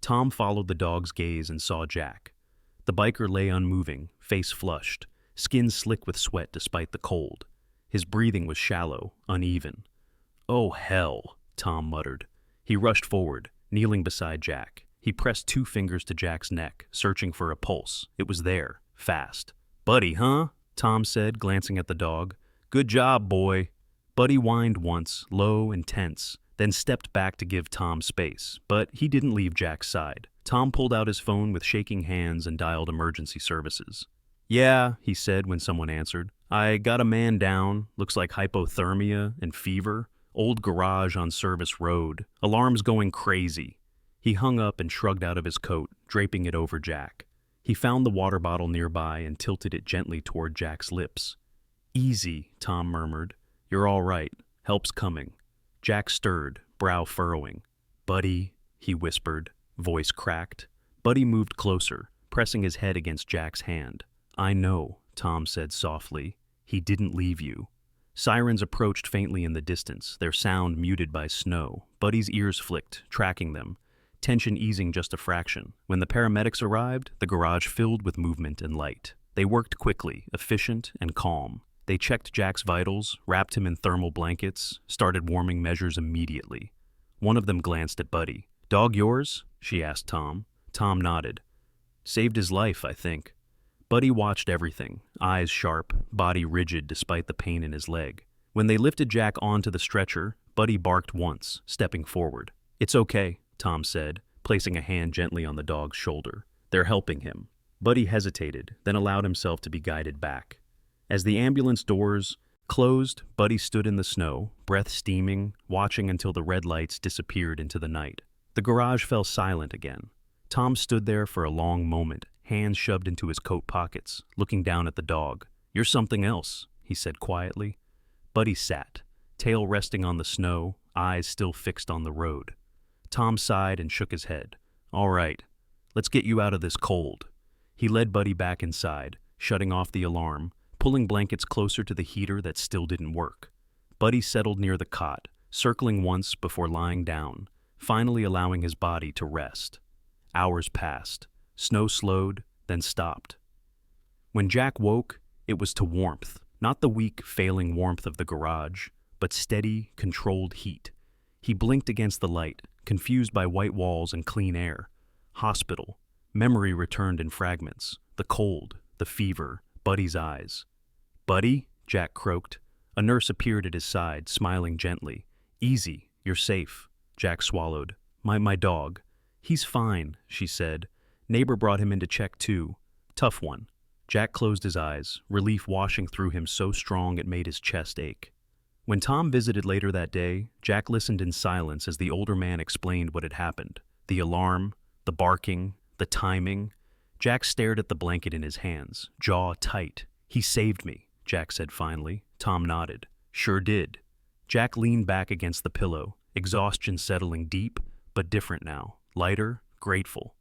Tom followed the dog's gaze and saw Jack. The biker lay unmoving, face flushed, skin slick with sweat despite the cold. His breathing was shallow, uneven. "Oh, hell," Tom muttered. He rushed forward, kneeling beside Jack. He pressed 2 fingers to Jack's neck, searching for a pulse. It was there, fast. "Buddy, huh?" Tom said, glancing at the dog. "Good job, boy." Buddy whined once, low and tense, then stepped back to give Tom space, but he didn't leave Jack's side. Tom pulled out his phone with shaking hands and dialed emergency services. "Yeah," he said when someone answered. "I got a man down, looks like hypothermia and fever. Old garage on Service Road. Alarm's going crazy." He hung up and shrugged out of his coat, draping it over Jack. He found the water bottle nearby and tilted it gently toward Jack's lips. "Easy," Tom murmured. "You're all right. Help's coming." Jack stirred, brow furrowing. "Buddy," he whispered, voice cracked. Buddy moved closer, pressing his head against Jack's hand. "I know," Tom said softly. "He didn't leave you." Sirens approached faintly in the distance, their sound muted by snow. Buddy's ears flicked, tracking them, tension easing just a fraction. When the paramedics arrived, the garage filled with movement and light. They worked quickly, efficient and calm. They checked Jack's vitals, wrapped him in thermal blankets, started warming measures immediately. One of them glanced at Buddy. "Dog yours?" she asked Tom. Tom nodded. "Saved his life, I think." Buddy watched everything, eyes sharp, body rigid despite the pain in his leg. When they lifted Jack onto the stretcher, Buddy barked once, stepping forward. "It's okay," Tom said, placing a hand gently on the dog's shoulder. "They're helping him." Buddy hesitated, then allowed himself to be guided back. As the ambulance doors closed, Buddy stood in the snow, breath steaming, watching until the red lights disappeared into the night. The garage fell silent again. Tom stood there for a long moment, hands shoved into his coat pockets, looking down at the dog. "You're something else," he said quietly. Buddy sat, tail resting on the snow, eyes still fixed on the road. Tom sighed and shook his head. "All right, let's get you out of this cold." He led Buddy back inside, shutting off the alarm, pulling blankets closer to the heater that still didn't work. Buddy settled near the cot, circling once before lying down, finally allowing his body to rest. Hours passed. Snow slowed, then stopped. When Jack woke, it was to warmth, not the weak, failing warmth of the garage, but steady, controlled heat. He blinked against the light, confused by white walls and clean air. Hospital. Memory returned in fragments. The cold, the fever, Buddy's eyes. "Buddy?" Jack croaked. A nurse appeared at his side, smiling gently. "Easy, you're safe." Jack swallowed. My dog." "He's fine," she said. "Neighbor brought him in to check too. Tough one." Jack closed his eyes, relief washing through him so strong it made his chest ache. When Tom visited later that day, Jack listened in silence as the older man explained what had happened. The alarm, the barking, the timing. Jack stared at the blanket in his hands, jaw tight. "He saved me," Jack said finally. Tom nodded. "Sure did." Jack leaned back against the pillow, exhaustion settling deep, but different now, lighter, grateful.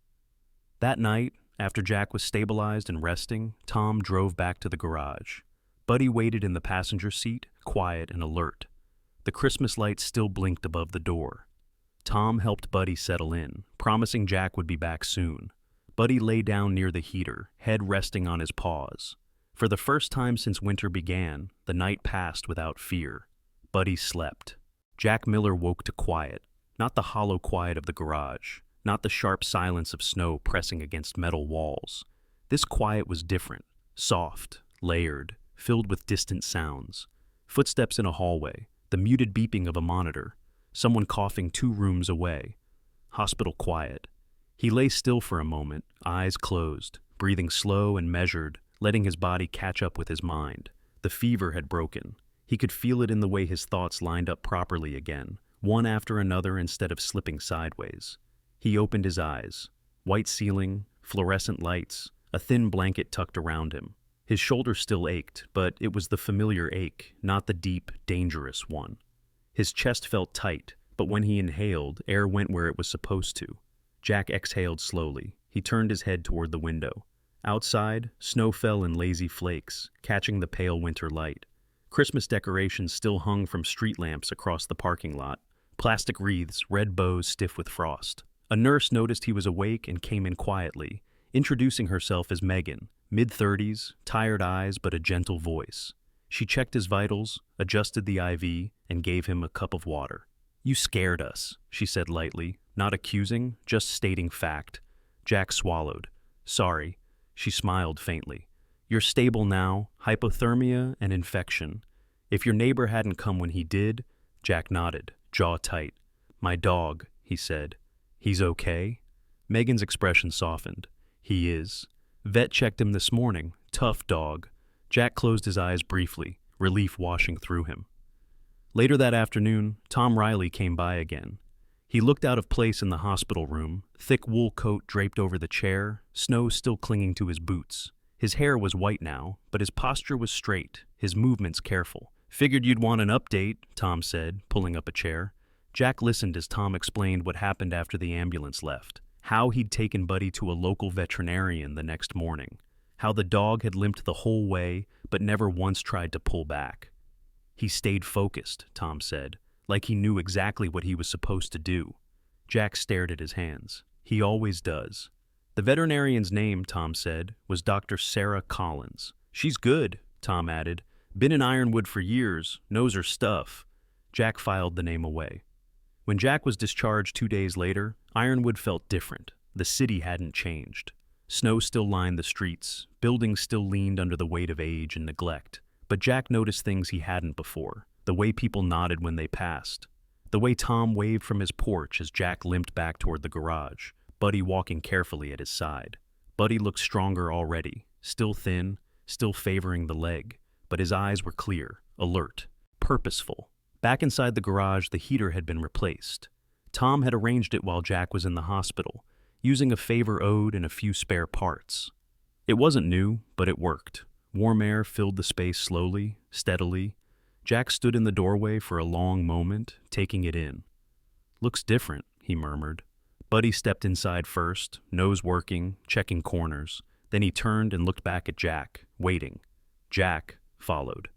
That night, after Jack was stabilized and resting, Tom drove back to the garage. Buddy waited in the passenger seat, quiet and alert. The Christmas lights still blinked above the door. Tom helped Buddy settle in, promising Jack would be back soon. Buddy lay down near the heater, head resting on his paws. For the first time since winter began, the night passed without fear. Buddy slept. Jack Miller woke to quiet, not the hollow quiet of the garage, not the sharp silence of snow pressing against metal walls. This quiet was different, soft, layered, filled with distant sounds. Footsteps in a hallway, the muted beeping of a monitor, someone coughing 2 rooms away. Hospital quiet. He lay still for a moment, eyes closed, breathing slow and measured, letting his body catch up with his mind. The fever had broken. He could feel it in the way his thoughts lined up properly again, one after another instead of slipping sideways. He opened his eyes. White ceiling, fluorescent lights, a thin blanket tucked around him. His shoulder still ached, but it was the familiar ache, not the deep, dangerous one. His chest felt tight, but when he inhaled, air went where it was supposed to. Jack exhaled slowly. He turned his head toward the window. Outside, snow fell in lazy flakes, catching the pale winter light. Christmas decorations still hung from street lamps across the parking lot, plastic wreaths, red bows stiff with frost. A nurse noticed he was awake and came in quietly, introducing herself as Megan, mid-30s, tired eyes but a gentle voice. She checked his vitals, adjusted the IV, and gave him a cup of water. "You scared us," she said lightly, not accusing, just stating fact. Jack swallowed. "Sorry." She smiled faintly. "You're stable now, hypothermia and infection. If your neighbor hadn't come when he did..." Jack nodded, jaw tight. "My dog," he said. "He's okay?" Megan's expression softened. "He is. Vet checked him this morning. Tough dog." Jack closed his eyes briefly, relief washing through him. Later that afternoon, Tom Riley came by again. He looked out of place in the hospital room, thick wool coat draped over the chair, snow still clinging to his boots. His hair was white now, but his posture was straight, his movements careful. "Figured you'd want an update," Tom said, pulling up a chair. Jack listened as Tom explained what happened after the ambulance left, how he'd taken Buddy to a local veterinarian the next morning, how the dog had limped the whole way but never once tried to pull back. "He stayed focused," Tom said, like he knew exactly what he was supposed to do. Jack stared at his hands. "He always does." The veterinarian's name, Tom said, was Dr. Sarah Collins. "She's good," Tom added. "Been in Ironwood for years, knows her stuff." Jack filed the name away. When Jack was discharged 2 days later, Ironwood felt different. The city hadn't changed. Snow still lined the streets, buildings still leaned under the weight of age and neglect. But Jack noticed things he hadn't before. The way people nodded when they passed. The way Tom waved from his porch as Jack limped back toward the garage, Buddy walking carefully at his side. Buddy looked stronger already, still thin, still favoring the leg, but his eyes were clear, alert, purposeful. Back inside the garage, the heater had been replaced. Tom had arranged it while Jack was in the hospital, using a favor owed and a few spare parts. It wasn't new, but it worked. Warm air filled the space slowly, steadily. Jack stood in the doorway for a long moment, taking it in. "Looks different," he murmured. Buddy stepped inside first, nose working, checking corners. Then he turned and looked back at Jack, waiting. Jack followed.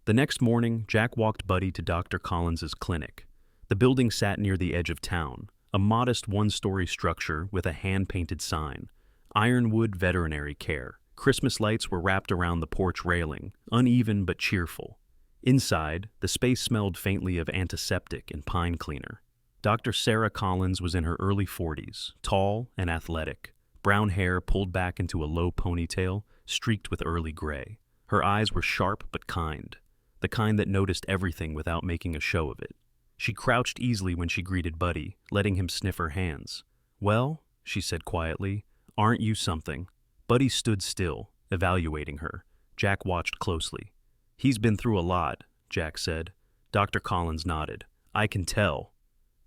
The next morning, Jack walked Buddy to Dr. Collins's clinic. The building sat near the edge of town, a modest one-story structure with a hand-painted sign, Ironwood Veterinary Care. Christmas lights were wrapped around the porch railing, uneven but cheerful. Inside, the space smelled faintly of antiseptic and pine cleaner. Dr. Sarah Collins was in her early 40s, tall and athletic, brown hair pulled back into a low ponytail, streaked with early gray. Her eyes were sharp but kind, the kind that noticed everything without making a show of it. She crouched easily when she greeted Buddy, letting him sniff her hands. "Well," she said quietly, "aren't you something?" Buddy stood still, evaluating her. Jack watched closely. "He's been through a lot," Jack said. Dr. Collins nodded. "I can tell."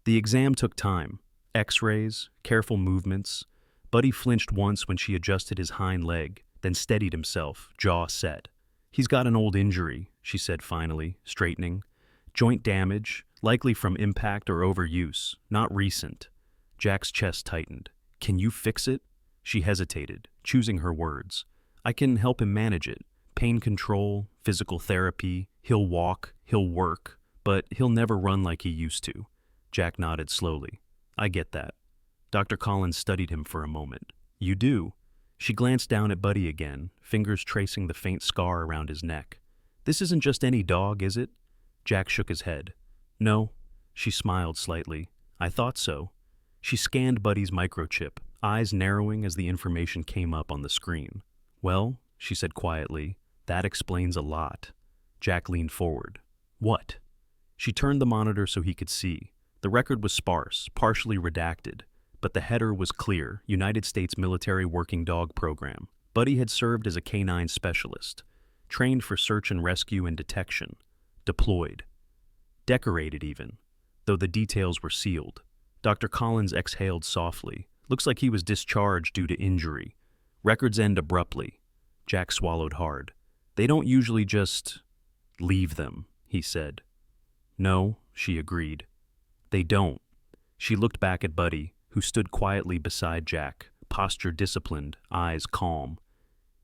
The exam took time. X-rays, careful movements. Buddy flinched once when she adjusted his hind leg, then steadied himself, jaw set. "He's got an old injury," she said finally, straightening. "Joint damage, Likely from impact or overuse, not recent. Jack's chest tightened. Can you fix it? She hesitated, choosing her words. I can help him manage it. Pain control, physical therapy, he'll walk, he'll work, but he'll never run like he used to. Jack nodded slowly. I get that. Dr. Collins studied him for a moment. You do? She glanced down at Buddy again, fingers tracing the faint scar around his neck. This isn't just any dog, is it? Jack shook his head. No. She smiled slightly. I thought so. She scanned Buddy's microchip, eyes narrowing as the information came up on the screen. Well, she said quietly, that explains a lot. Jack leaned forward. What? She turned the monitor so he could see. The record was sparse, partially redacted, but the header was clear, United States Military Working Dog Program. Buddy had served as a canine specialist, trained for search and rescue and detection, deployed. Decorated even, though the details were sealed. Dr. Collins exhaled softly. Looks like he was discharged due to injury. Records end abruptly. Jack swallowed hard. They don't usually just leave them, he said. No, she agreed. They don't. She looked back at Buddy, who stood quietly beside Jack, posture disciplined, eyes calm.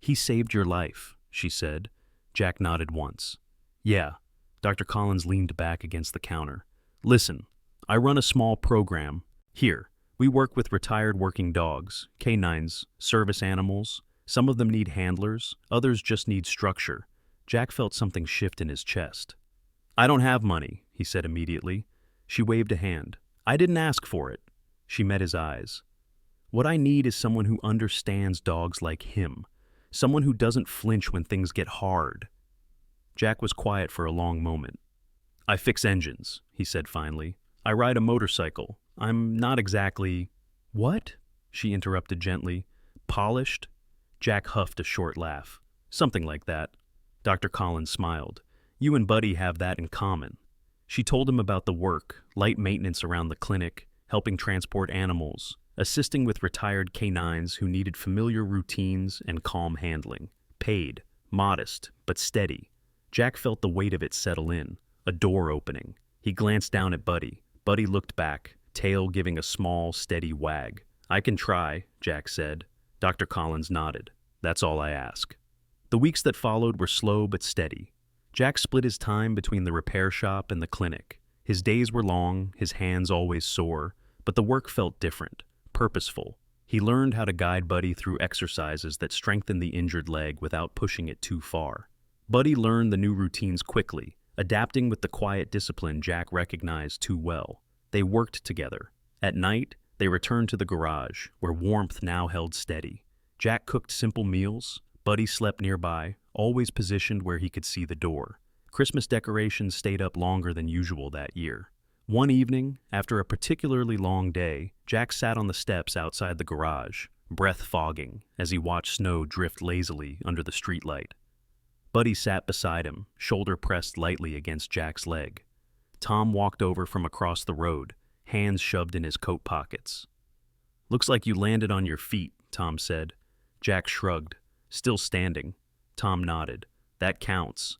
He saved your life, she said. Jack nodded once. Yeah. Dr. Collins leaned back against the counter. Listen, I run a small program. Here, we work with retired working dogs, canines, service animals. Some of them need handlers, others just need structure. Jack felt something shift in his chest. I don't have money, he said immediately. She waved a hand. I didn't ask for it. She met his eyes. What I need is someone who understands dogs like him, someone who doesn't flinch when things get hard. Jack was quiet for a long moment. I fix engines, he said finally. I ride a motorcycle. I'm not exactly... What? She interrupted gently. Polished? Jack huffed a short laugh. Something like that. Dr. Collins smiled. You and Buddy have that in common. She told him about the work, light maintenance around the clinic, helping transport animals, assisting with retired canines who needed familiar routines and calm handling. Paid, modest, but steady. Jack felt the weight of it settle in, a door opening. He glanced down at Buddy. Buddy looked back, tail giving a small, steady wag. I can try, Jack said. Dr. Collins nodded. That's all I ask. The weeks that followed were slow but steady. Jack split his time between the repair shop and the clinic. His days were long, his hands always sore, but the work felt different, purposeful. He learned how to guide Buddy through exercises that strengthened the injured leg without pushing it too far. Buddy learned the new routines quickly, adapting with the quiet discipline Jack recognized too well. They worked together. At night, they returned to the garage, where warmth now held steady. Jack cooked simple meals. Buddy slept nearby, always positioned where he could see the door. Christmas decorations stayed up longer than usual that year. One evening, after a particularly long day, Jack sat on the steps outside the garage, breath fogging, as he watched snow drift lazily under the streetlight. Buddy sat beside him, shoulder pressed lightly against Jack's leg. Tom walked over from across the road, hands shoved in his coat pockets. Looks like you landed on your feet, Tom said. Jack shrugged. Still standing. Tom nodded. That counts.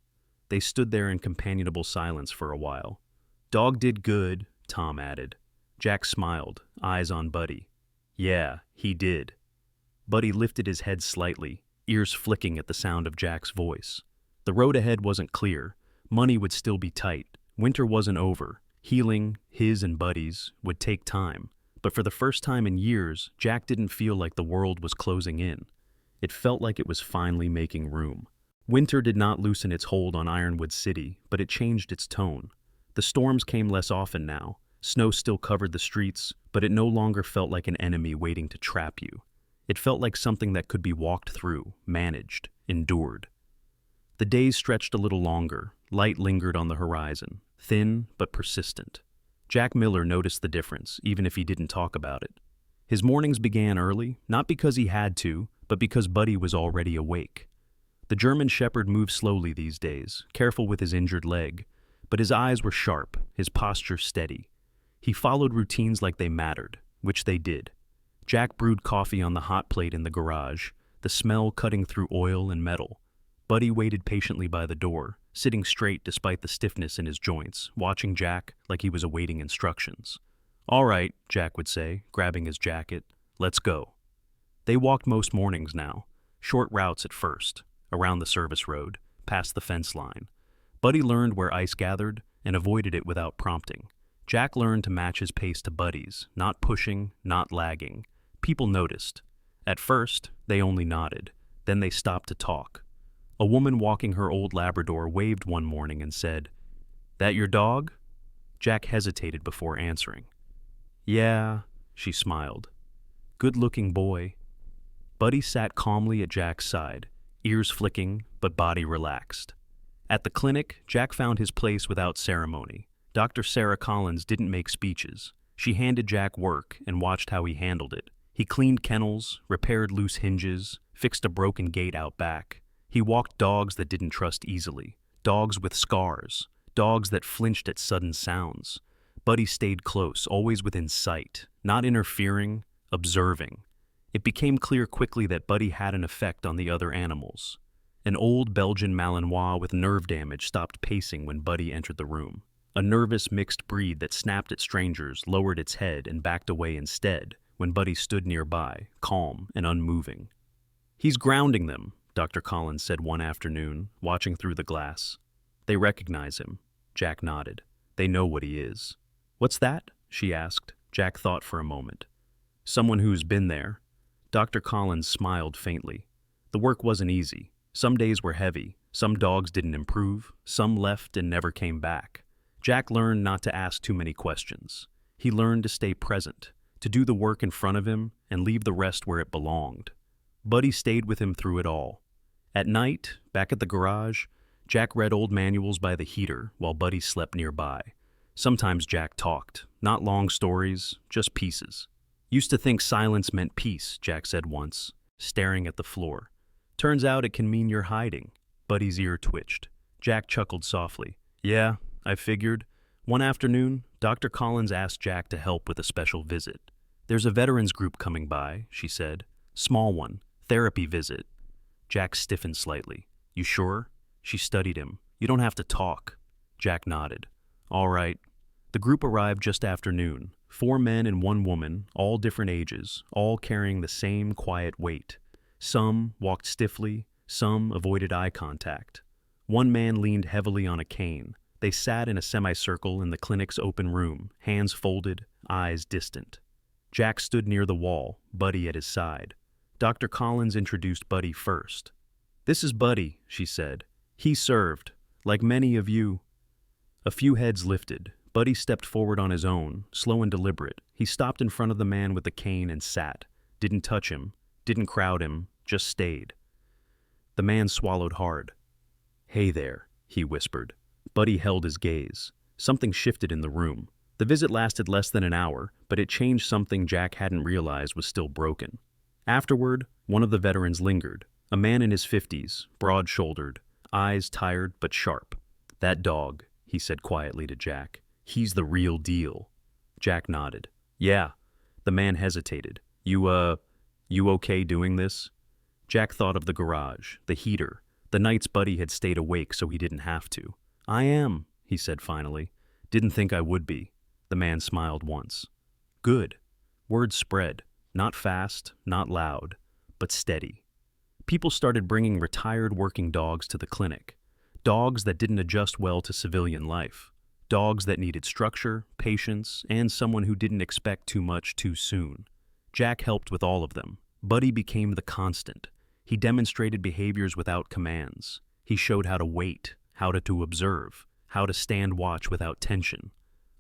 They stood there in companionable silence for a while. Dog did good, Tom added. Jack smiled, eyes on Buddy. Yeah, he did. Buddy lifted his head slightly, ears flicking at the sound of Jack's voice. The road ahead wasn't clear. Money would still be tight. Winter wasn't over. Healing, his and Buddy's, would take time. But for the first time in years, Jack didn't feel like the world was closing in. It felt like it was finally making room. Winter did not loosen its hold on Ironwood City, but it changed its tone. The storms came less often now. Snow still covered the streets, but it no longer felt like an enemy waiting to trap you. It felt like something that could be walked through, managed, endured. The days stretched a little longer. Light lingered on the horizon, thin but persistent. Jack Miller noticed the difference, even if he didn't talk about it. His mornings began early, not because he had to, but because Buddy was already awake. The German Shepherd moved slowly these days, careful with his injured leg, but his eyes were sharp, his posture steady. He followed routines like they mattered, which they did. Jack brewed coffee on the hot plate in the garage, the smell cutting through oil and metal. Buddy waited patiently by the door, sitting straight despite the stiffness in his joints, watching Jack like he was awaiting instructions. "All right," Jack would say, grabbing his jacket. "Let's go." They walked most mornings now, short routes at first, around the service road, past the fence line. Buddy learned where ice gathered and avoided it without prompting. Jack learned to match his pace to Buddy's, not pushing, not lagging. People noticed. At first, they only nodded. Then they stopped to talk. A woman walking her old Labrador waved one morning and said, "That your dog?" Jack hesitated before answering. "Yeah," she smiled. "Good-looking boy." Buddy sat calmly at Jack's side, ears flicking, but body relaxed. At the clinic, Jack found his place without ceremony. Dr. Sarah Collins didn't make speeches. She handed Jack work and watched how he handled it. He cleaned kennels, repaired loose hinges, fixed a broken gate out back. He walked dogs that didn't trust easily, dogs with scars, dogs that flinched at sudden sounds. Buddy stayed close, always within sight, not interfering, observing. It became clear quickly that Buddy had an effect on the other animals. An old Belgian Malinois with nerve damage stopped pacing when Buddy entered the room. A nervous mixed breed that snapped at strangers lowered its head and backed away instead when Buddy stood nearby, calm and unmoving. "He's grounding them," Dr. Collins said one afternoon, watching through the glass. "They recognize him." Jack nodded. "They know what he is." "What's that?" she asked. Jack thought for a moment. "Someone who's been there." Dr. Collins smiled faintly. The work wasn't easy. Some days were heavy, some dogs didn't improve, some left and never came back. Jack learned not to ask too many questions. He learned to stay present, to do the work in front of him and leave the rest where it belonged. Buddy stayed with him through it all. At night, back at the garage, Jack read old manuals by the heater while Buddy slept nearby. Sometimes Jack talked, not long stories, just pieces. "Used to think silence meant peace," Jack said once, staring at the floor. "Turns out it can mean you're hiding." Buddy's ear twitched. Jack chuckled softly. "Yeah, I figured." One afternoon, Dr. Collins asked Jack to help with a special visit. "There's a veterans group coming by," she said. "Small one, therapy visit." Jack stiffened slightly. "You sure?" She studied him. "You don't have to talk." Jack nodded. "All right." The group arrived just after noon. 4 men and 1 woman, all different ages, all carrying the same quiet weight. Some walked stiffly, some avoided eye contact. One man leaned heavily on a cane. They sat in a semicircle in the clinic's open room, hands folded, eyes distant. Jack stood near the wall, Buddy at his side. Dr. Collins introduced Buddy first. "This is Buddy," she said. "He served, like many of you." A few heads lifted. Buddy stepped forward on his own, slow and deliberate. He stopped in front of the man with the cane and sat. Didn't touch him, didn't crowd him, just stayed. The man swallowed hard. "Hey there," he whispered. Buddy held his gaze. Something shifted in the room. The visit lasted less than an hour, but it changed something Jack hadn't realized was still broken. Afterward, one of the veterans lingered. A man in his 50s, broad-shouldered, eyes tired but sharp. "That dog," he said quietly to Jack. "He's the real deal." Jack nodded. "Yeah." The man hesitated. You okay doing this?" Jack thought of the garage, the heater, the nights Buddy had stayed awake so he didn't have to. "I am," he said finally. "Didn't think I would be." The man smiled once. "Good." Word spread, not fast, not loud, but steady. People started bringing retired working dogs to the clinic. Dogs that didn't adjust well to civilian life. Dogs that needed structure, patience, and someone who didn't expect too much too soon. Jack helped with all of them. Buddy became the constant. He demonstrated behaviors without commands. He showed how to wait, how to observe, how to stand watch without tension.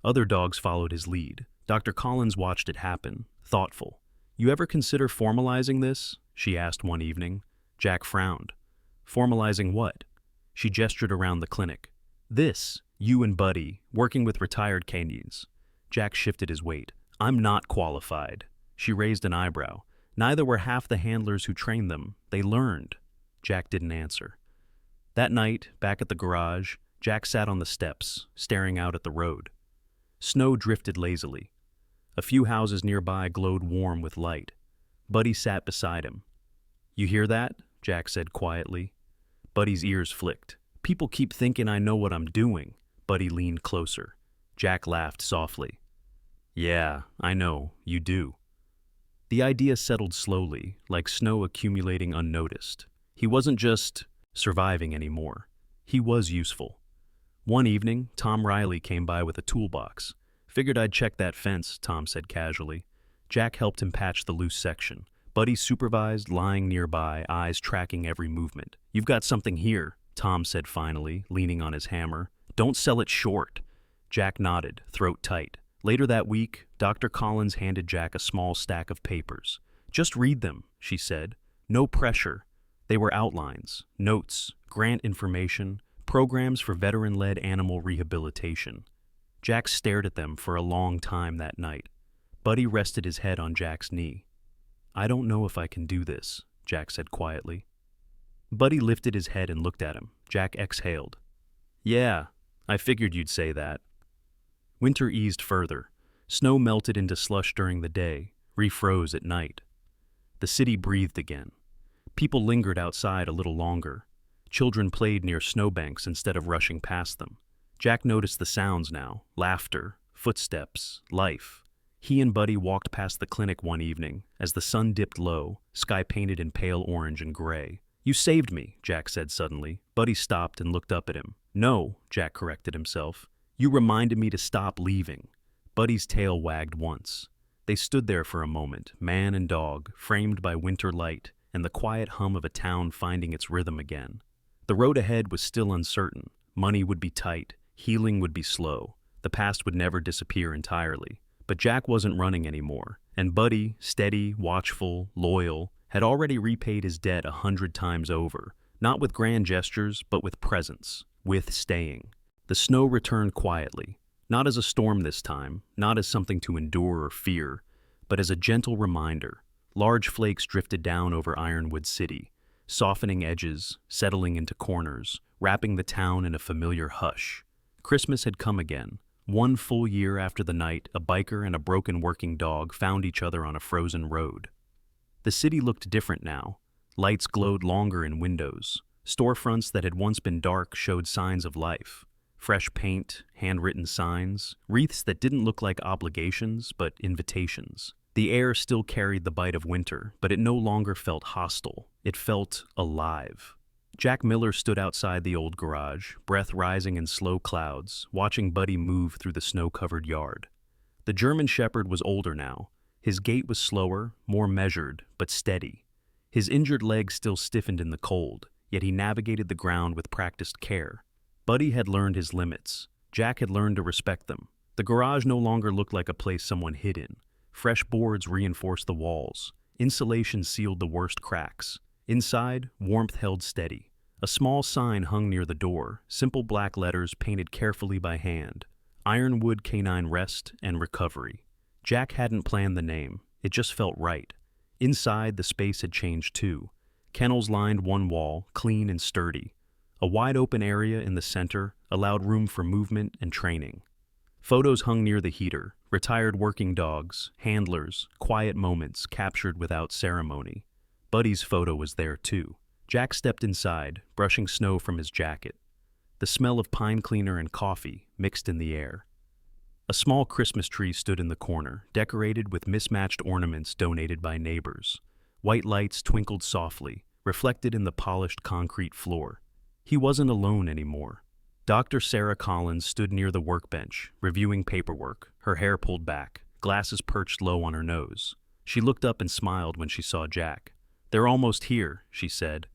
Other dogs followed his lead. Dr. Collins watched it happen, thoughtful. "You ever consider formalizing this?" she asked one evening. Jack frowned. "Formalizing what?" She gestured around the clinic. "This, you and Buddy, working with retired canines." Jack shifted his weight. "I'm not qualified." She raised an eyebrow. "Neither were half the handlers who trained them. They learned." Jack didn't answer. That night, back at the garage, Jack sat on the steps, staring out at the road. Snow drifted lazily. A few houses nearby glowed warm with light. Buddy sat beside him. "You hear that?" Jack said quietly. Buddy's ears flicked. People keep thinking I know what I'm doing. Buddy leaned closer. Jack laughed softly. Yeah, I know, you do. The idea settled slowly, like snow accumulating unnoticed. He wasn't just surviving anymore. He was useful. One evening, Tom Riley came by with a toolbox. Figured I'd check that fence, Tom said casually. Jack helped him patch the loose section. Buddy supervised, lying nearby, eyes tracking every movement. You've got something here, Tom said finally, leaning on his hammer. Don't sell it short. Jack nodded, throat tight. Later that week, Dr. Collins handed Jack a small stack of papers. Just read them, she said. No pressure. They were outlines, notes, grant information, programs for veteran-led animal rehabilitation. Jack stared at them for a long time that night. Buddy rested his head on Jack's knee. I don't know if I can do this, Jack said quietly. Buddy lifted his head and looked at him. Jack exhaled. Yeah, I figured you'd say that. Winter eased further. Snow melted into slush during the day, refroze at night. The city breathed again. People lingered outside a little longer. Children played near snowbanks instead of rushing past them. Jack noticed the sounds now, laughter, footsteps, life. He and Buddy walked past the clinic one evening as the sun dipped low, sky painted in pale orange and gray. You saved me, Jack said suddenly. Buddy stopped and looked up at him. No, Jack corrected himself. You reminded me to stop leaving. Buddy's tail wagged once. They stood there for a moment, man and dog, framed by winter light and the quiet hum of a town finding its rhythm again. The road ahead was still uncertain. Money would be tight. Healing would be slow. The past would never disappear entirely. But Jack wasn't running anymore, and Buddy, steady, watchful, loyal, had already repaid his debt 100 times over, not with grand gestures, but with presence, with staying. The snow returned quietly, not as a storm this time, not as something to endure or fear, but as a gentle reminder. Large flakes drifted down over Ironwood City, softening edges, settling into corners, wrapping the town in a familiar hush. Christmas had come again. 1 full year after the night a biker and a broken working dog found each other on a frozen road. The city looked different now. Lights glowed longer in windows. Storefronts that had once been dark showed signs of life. Fresh paint, handwritten signs, wreaths that didn't look like obligations but invitations. The air still carried the bite of winter, but it no longer felt hostile. It felt alive. Jack Miller stood outside the old garage, breath rising in slow clouds, watching Buddy move through the snow-covered yard. The German Shepherd was older now. His gait was slower, more measured, but steady. His injured leg still stiffened in the cold, yet he navigated the ground with practiced care. Buddy had learned his limits. Jack had learned to respect them. The garage no longer looked like a place someone hid in. Fresh boards reinforced the walls. Insulation sealed the worst cracks. Inside, warmth held steady. A small sign hung near the door, simple black letters painted carefully by hand. Ironwood Canine Rest and Recovery. Jack hadn't planned the name. It just felt right. Inside, the space had changed too. Kennels lined one wall, clean and sturdy. A wide-open area in the center allowed room for movement and training. Photos hung near the heater, retired working dogs, handlers, quiet moments captured without ceremony. Buddy's photo was there too. Jack stepped inside, brushing snow from his jacket. The smell of pine cleaner and coffee mixed in the air. A small Christmas tree stood in the corner, decorated with mismatched ornaments donated by neighbors. White lights twinkled softly, reflected in the polished concrete floor. He wasn't alone anymore. Dr. Sarah Collins stood near the workbench, reviewing paperwork, her hair pulled back, glasses perched low on her nose. She looked up and smiled when she saw Jack. They're almost here, she said.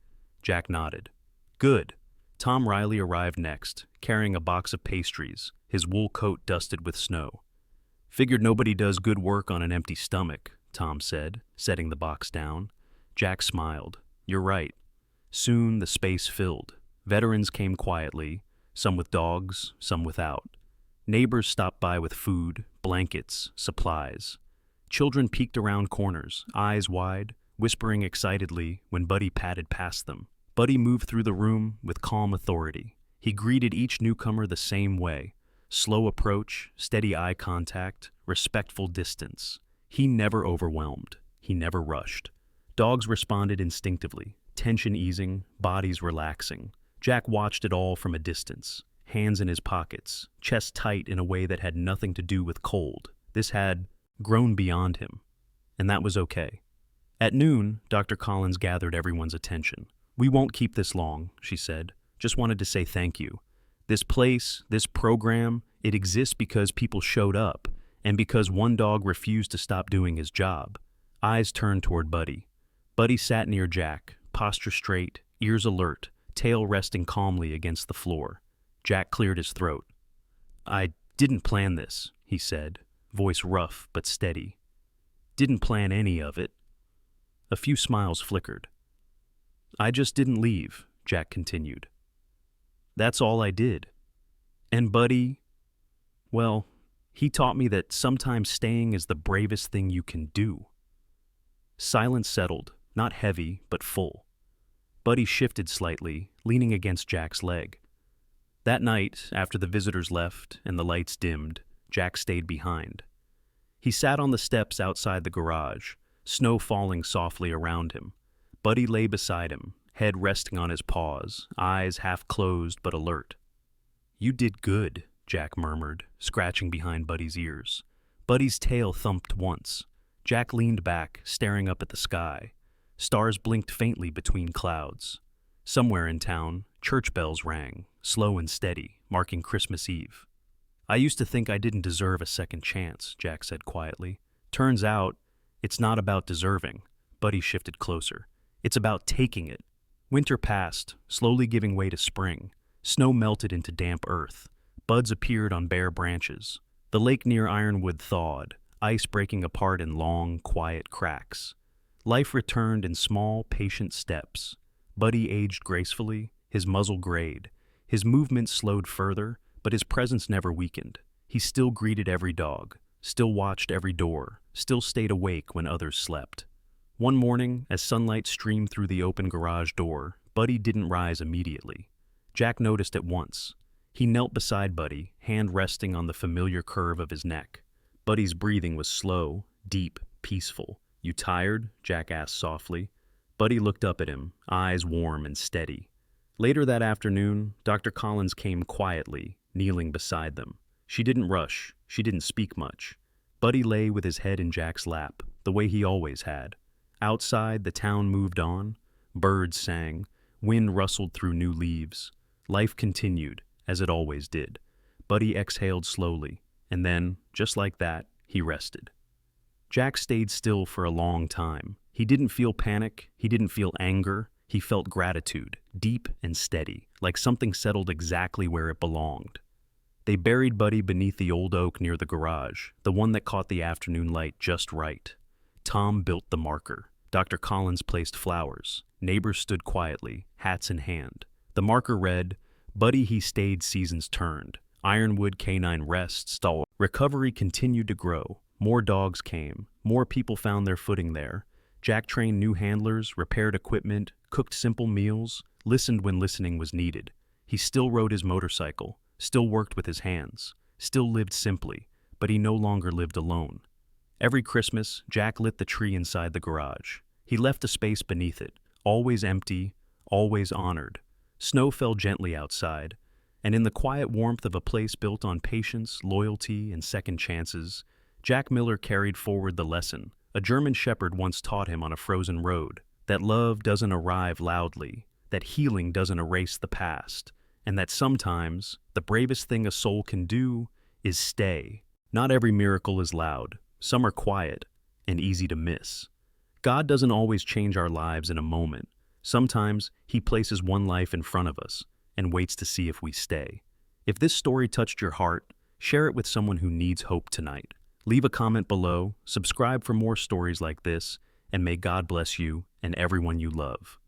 Jack nodded. Good. Tom Riley arrived next, carrying a box of pastries, his wool coat dusted with snow. Figured nobody does good work on an empty stomach, Tom said, setting the box down. Jack smiled. You're right. Soon the space filled. Veterans came quietly, some with dogs, some without. Neighbors stopped by with food, blankets, supplies. Children peeked around corners, eyes wide, whispering excitedly when Buddy padded past them. Buddy moved through the room with calm authority. He greeted each newcomer the same way. Slow approach, steady eye contact, respectful distance. He never overwhelmed. He never rushed. Dogs responded instinctively. tension easing, bodies relaxing. Jack watched it all from a distance, hands in his pockets, chest tight in a way that had nothing to do with cold. This had grown beyond him, and that was okay. At noon, Dr. Collins gathered everyone's attention. "We won't keep this long," she said. "Just wanted to say thank you. This place, this program, it exists because people showed up, and because one dog refused to stop doing his job." Eyes turned toward Buddy. Buddy sat near Jack, posture straight, ears alert, tail resting calmly against the floor. Jack cleared his throat. "I didn't plan this," he said, voice rough but steady. "Didn't plan any of it." A few smiles flickered. "I just didn't leave," Jack continued. "That's all I did. And Buddy, well, he taught me that sometimes staying is the bravest thing you can do." Silence settled, not heavy, but full. Buddy shifted slightly, leaning against Jack's leg. That night, after the visitors left and the lights dimmed, Jack stayed behind. He sat on the steps outside the garage, snow falling softly around him. Buddy lay beside him, head resting on his paws, eyes half closed but alert. "You did good," Jack murmured, scratching behind Buddy's ears. Buddy's tail thumped once. Jack leaned back, staring up at the sky. Stars blinked faintly between clouds. Somewhere in town, church bells rang, slow and steady, marking Christmas Eve. "I used to think I didn't deserve a second chance," Jack said quietly. "Turns out, it's not about deserving." Buddy shifted closer. "It's about taking it." Winter passed, slowly giving way to spring. Snow melted into damp earth. Buds appeared on bare branches. The lake near Ironwood thawed, ice breaking apart in long, quiet cracks. Life returned in small, patient steps. Buddy aged gracefully, his muzzle grayed. His movements slowed further, but his presence never weakened. He still greeted every dog, still watched every door, still stayed awake when others slept. One morning, as sunlight streamed through the open garage door, Buddy didn't rise immediately. Jack noticed at once. He knelt beside Buddy, hand resting on the familiar curve of his neck. Buddy's breathing was slow, deep, peaceful. "You tired?" Jack asked softly. Buddy looked up at him, eyes warm and steady. Later that afternoon, Dr. Collins came quietly, kneeling beside them. She didn't rush, she didn't speak much. Buddy lay with his head in Jack's lap, the way he always had. Outside, the town moved on. Birds sang, wind rustled through new leaves. Life continued, as it always did. Buddy exhaled slowly, and then, just like that, he rested. Jack stayed still for a long time. He didn't feel panic, he didn't feel anger, he felt gratitude, deep and steady, like something settled exactly where it belonged. They buried Buddy beneath the old oak near the garage, the one that caught the afternoon light just right. Tom built the marker. Dr. Collins placed flowers. Neighbors stood quietly, hats in hand. The marker read, "Buddy, he stayed, seasons turned. Ironwood canine rest, stall." Recovery continued to grow. More dogs came. More people found their footing there. Jack trained new handlers, repaired equipment, cooked simple meals, listened when listening was needed. He still rode his motorcycle, still worked with his hands, still lived simply, but he no longer lived alone. Every Christmas, Jack lit the tree inside the garage. He left a space beneath it, always empty, always honored. Snow fell gently outside, and in the quiet warmth of a place built on patience, loyalty, and second chances, Jack Miller carried forward the lesson a German shepherd once taught him on a frozen road, that love doesn't arrive loudly, that healing doesn't erase the past, and that sometimes the bravest thing a soul can do is stay. Not every miracle is loud. Some are quiet and easy to miss. God doesn't always change our lives in a moment. Sometimes He places one life in front of us and waits to see if we stay. If this story touched your heart, share it with someone who needs hope tonight. Leave a comment below, subscribe for more stories like this, and may God bless you and everyone you love.